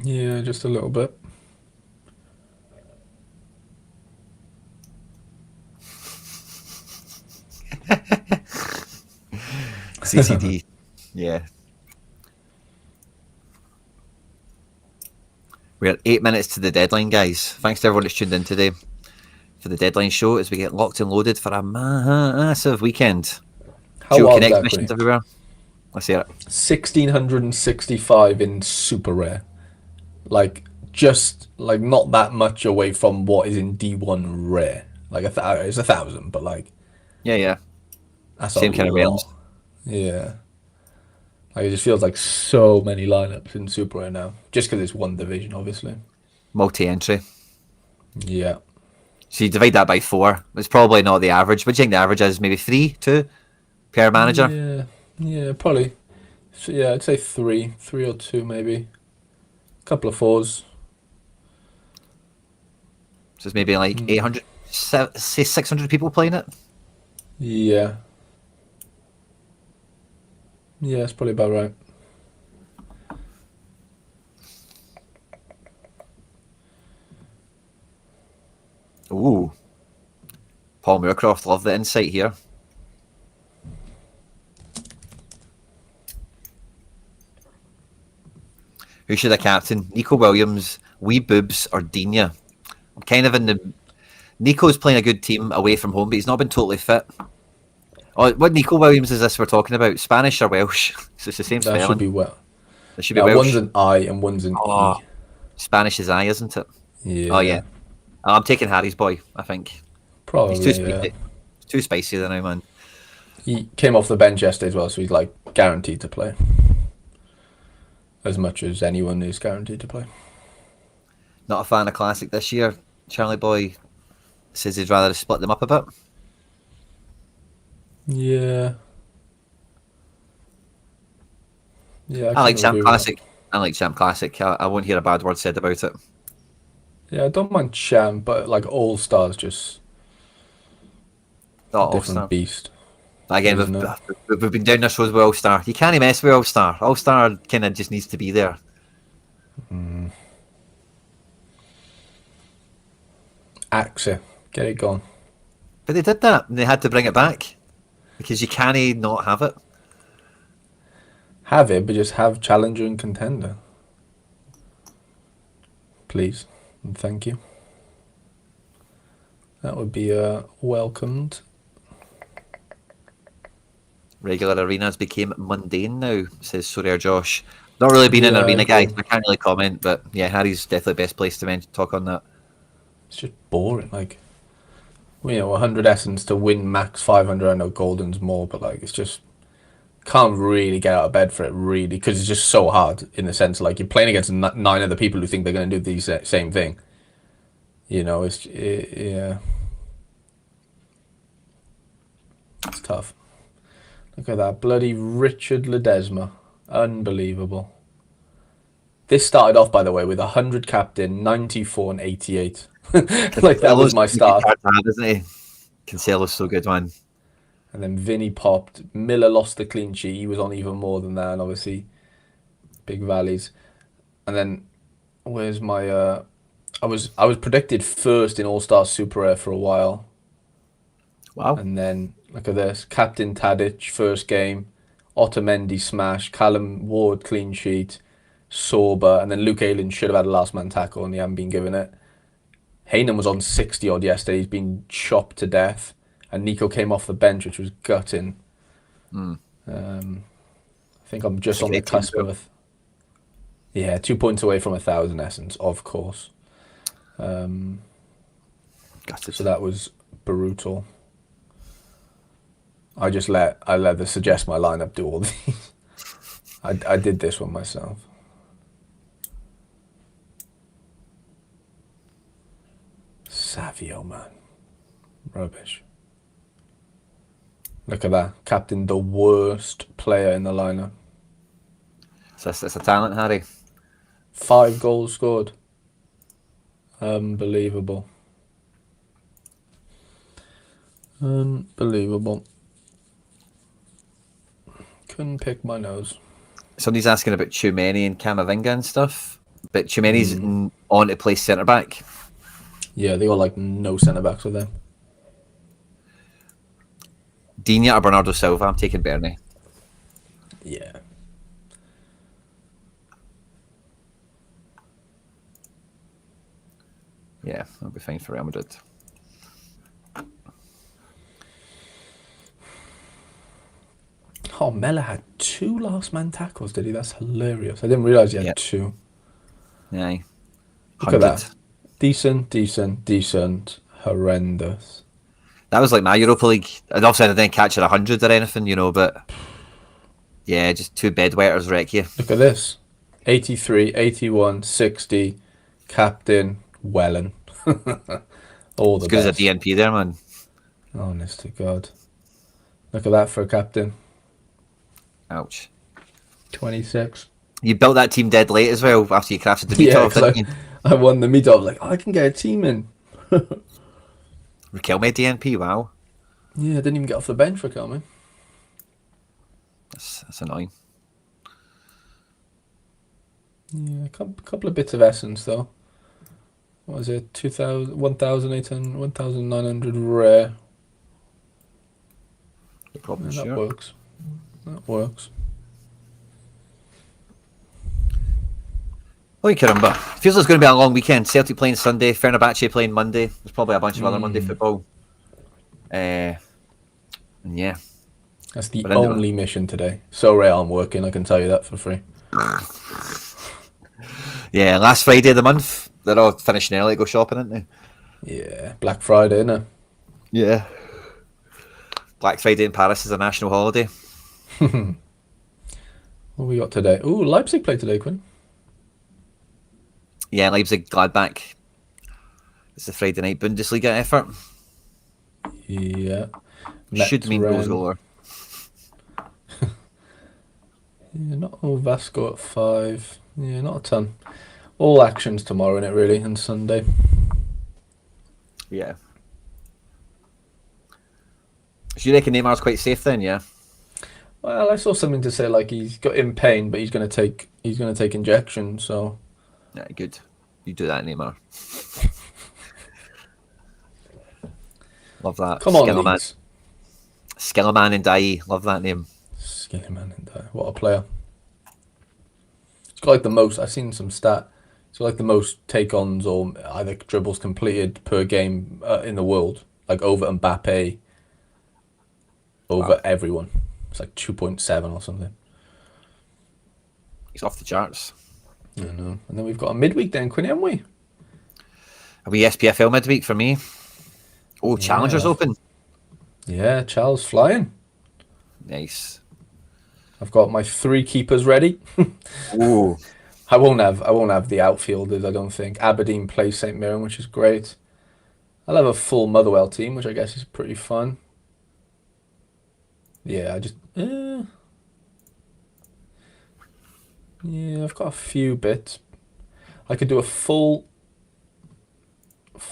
Yeah, just a little bit. CCD. Yeah. We're 8 minutes to the deadline, guys. Thanks to everyone that's tuned in today for the deadline show as we get locked and loaded for a massive weekend. How Dual wild Connect that, missions Quinny? everywhere. Let's hear it. 1,665 in super rare. Like, just, like, not that much away from what is in D1 rare. Like, it's 1,000, but, like, Yeah. that's Same a kind of lot. realms. Yeah. Like, it just feels like so many lineups in super rare now. Just because it's one division, obviously. Multi-entry. Yeah. So you divide that by 4. It's probably not the average. What do you think the average is? Maybe 3, 2 per manager? Yeah, probably. So, yeah, I'd say 3 or 2 maybe. A couple of 4s. So it's maybe like 800, say 600 people playing it? Yeah. Yeah, that's probably about right. Ooh. Paul Moorcroft, love the insight here. Who should I captain? Nico Williams, Wee Boobs, or Dina? I'm kind of in the... Nico's playing a good team away from home, but he's not been totally fit. Oh, what Nico Williams is this we're talking about? Spanish or Welsh? So it's the same That spelling. should be well. It should be Yeah, Welsh. one's an I and one's an Oh, E. Spanish is I, isn't it? Yeah. Oh, yeah. I'm taking Harry's boy, I think. Probably, He's too yeah. spicy. Too spicy than I, man. He came off the bench yesterday as well, so he's like guaranteed to play. As much as anyone is guaranteed to play. Not a fan of Classic this year. Charlie Boy says he'd rather split them up a bit. Yeah. Yeah, I like kind of Champ agree with Classic. I like Champ Classic. I won't hear a bad word said about it. that. Yeah, I don't mind Champ, but like All Stars just Not a different All-Star. beast. Again, Isn't it? we've been down this road with All-Star. You can't mess with All-Star. All-Star kind of just needs to be there. Axe, get it gone. But they did that, and they had to bring it back. Because you can't not have it. Have it, but just have challenger and contender. Please and thank you. That would be welcomed. Regular arenas became mundane now, says Sorare Josh. Not really been an Yeah, arena I guy. agree. I can't really comment, but yeah, Harry's definitely best place to talk on that. It's just boring. Like, you know, 100 essence to win max 500. I know Golden's more, but like, it's just can't really get out of bed for it, really, because it's just so hard in the sense like you're playing against 9 other people who think they're going to do the same thing. Yeah, it's tough. Look at that bloody Richard Ledesma, unbelievable. This started off, by the way, with 100 captain, 94 and 88. Like that was my start. Isn't he? Cancelo's so good, man. And then Vinny popped. Miller lost the clean sheet. He was on even more than that, and obviously big valleys. And then where's my? I was predicted first in All Star Super Rare for a while. Wow. And then look at this: Captain Tadic first game, Otamendi smash, Callum Ward clean sheet, Sorba, and then Luke Ayling should have had a last man tackle and he hadn't been given it. Heyman was on 60 odd yesterday. He's been chopped to death. And Nico came off the bench, which was gutting. I think I'm just on the cusp of 2 points away from 1,000 essence, of course. So that was brutal. I let the suggest my lineup do all these. I did this one myself. Savio, man. Rubbish. Look at that. Captain the worst player in the lineup. It's a talent, Harry. 5 goals scored. Unbelievable. Unbelievable. Couldn't pick my nose. Somebody's asking about Tchouameni and Camavinga and stuff, but Tchoumeni's on to play centre back. Yeah, they got like no centre backs with them. Digne or Bernardo Silva? I'm taking Bernie. Yeah. Yeah, that'll be fine for Real Madrid. Oh, Mella had 2 last man tackles, did he? That's hilarious. I didn't realise he had 2. Yeah. Look at that. Decent. Horrendous. That was like my Europa League. And obviously I didn't catch it 100 or anything, but yeah, just 2 bedwetters wreck you. Look at this. 83, 81, 60, captain, Wellen. All the As good as a best. DNP there, man. Honest to God. Look at that for a captain. Ouch. 26. You built that team dead late as well after you crafted the meet-off, didn't you? I won the meet-off. Like, I can get a team in. Raquel made DNP, wow. Yeah, I didn't even get off the bench for Kelman. That's annoying. Yeah, a couple of bits of essence, though. What was it? 2,000, 1,800, 1,900 rare. No problem, Yeah, sure. That works. Holy caramba. Feels like it's going to be a long weekend. Celtic playing Sunday, Fenerbahce playing Monday. There's probably a bunch of other Monday football. And yeah. That's the only mission today. So Real I'm working, I can tell you that for free. Yeah, last Friday of the month, they're all finishing early to go shopping, aren't they? Yeah, Black Friday, innit? Yeah. Black Friday in Paris is a national holiday. What we got today? Ooh, Leipzig play today, Quinn. Yeah, Leipzig Gladbach. It's the Friday night Bundesliga effort. Yeah. Should mean goals galore. Yeah, not all Vasco at 5. Yeah, not a ton. All actions tomorrow, innit, really, and Sunday. Yeah. So you reckon Neymar's quite safe then, yeah? Well, I saw something to say like he's got in pain, but he's gonna take injections, so Yeah, good. You do that, Neymar. Love that. come on, Skillerman. Leeds. Skillerman and Dai. Love that name. Skillerman and what a player. He's got like the most. I've seen some stat. He's got like the most take-ons or either dribbles completed per game in the world, like over Mbappe, over everyone. It's like 2.7 or something. He's off the charts. I know. And then we've got a midweek then, Quinny, haven't we? A wee SPFL midweek for me. Oh, Challengers Open. Yeah, Charles flying. Nice. I've got my 3 keepers ready. Ooh. I won't have the outfielders, I don't think. Aberdeen play St Mirren, which is great. I'll have a full Motherwell team, which I guess is pretty fun. Yeah, yeah, I've got a few bits. I could do a full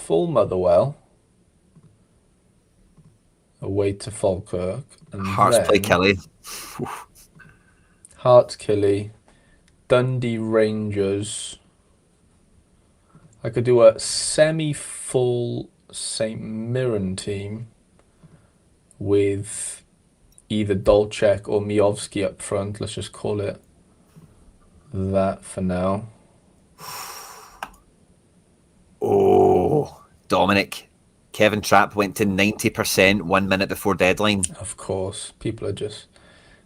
Motherwell away to Falkirk, and Hearts play then Kelly. Hearts Killy, Dundee Rangers. I could do a semi-full St Mirren team with either Dolchek or Miovski up front. Let's just call it that for now. Oh, Dominic. Kevin Trapp went to 90% 1 minute before deadline. Of course, people are just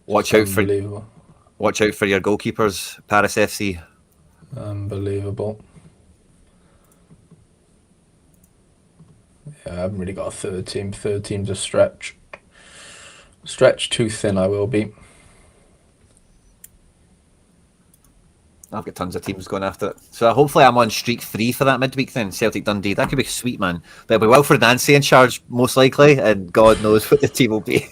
Watch out for unbelievable. your goalkeepers, Paris FC. Unbelievable. Yeah, I haven't really got a third team. Third team's a stretch. Stretch too thin, I will be. I've got tons of teams going after it. So hopefully I'm on streak 3 for that midweek then, Celtic Dundee. That could be sweet, man. But it'll be Wilfred Nancy in charge, most likely, and God knows what the team will be.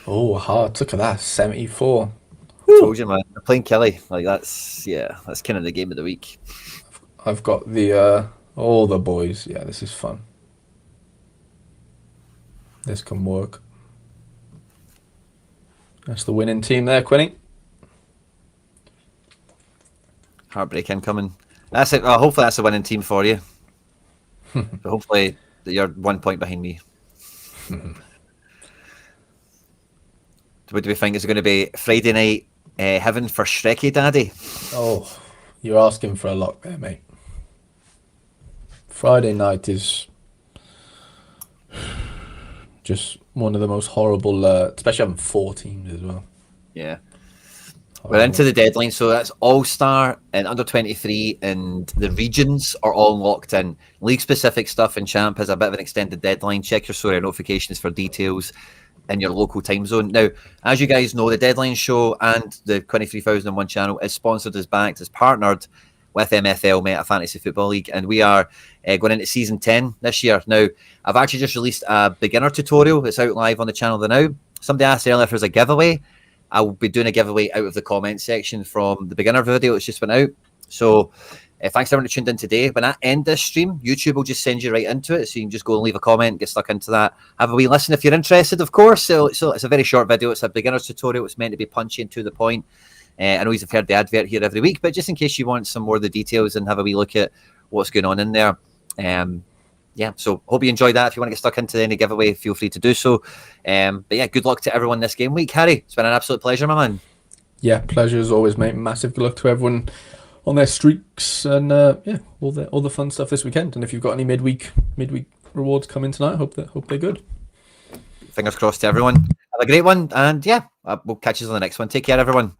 Oh, hard. Look at that. 74. Told you, man. They're playing Kelly. Like, that's kind of the game of the week. I've got the all the boys. Yeah, this is fun. This can work. That's the winning team there, Quinny. Heartbreak incoming. That's it. Well, hopefully that's a winning team for you. But hopefully you're 1 point behind me. What do we think is going to be Friday night heaven for Shrekky Daddy? Oh, you're asking for a lot there, mate. Friday night is just one of the most horrible, especially having 4 teams as well. Yeah. We're into the deadline, so that's All-Star and Under-23 and the regions are all locked in. League-specific stuff and Champ has a bit of an extended deadline. Check your Sorare notifications for details in your local time zone. Now, as you guys know, the Deadline Show and the Quinny 3001 channel is sponsored, is backed, is partnered with MFL, Meta Fantasy Football League, and we are going into Season 10 this year. Now, I've actually just released a beginner tutorial. It's out live on the channel now. Somebody asked earlier if there's a giveaway. I'll be doing a giveaway out of the comment section from the beginner video that's just went out. So thanks everyone who tuned in today. When I end this stream, YouTube will just send you right into it. So you can just go and leave a comment, get stuck into that. Have a wee listen if you're interested, of course. So it's a very short video. It's a beginner's tutorial. It's meant to be punchy and to the point. I know you've heard the advert here every week, but just in case you want some more of the details and have a wee look at what's going on in there. Yeah, so hope you enjoyed that. If you want to get stuck into any giveaway, feel free to do so. But yeah, good luck to everyone this game week. Harry, it's been an absolute pleasure, my man. Yeah, pleasure as always, mate. Massive good luck to everyone on their streaks and yeah, all the fun stuff this weekend. And if you've got any midweek rewards coming tonight, hope they're good. Fingers crossed to everyone. Have a great one, and yeah, we'll catch you on the next one. Take care, everyone.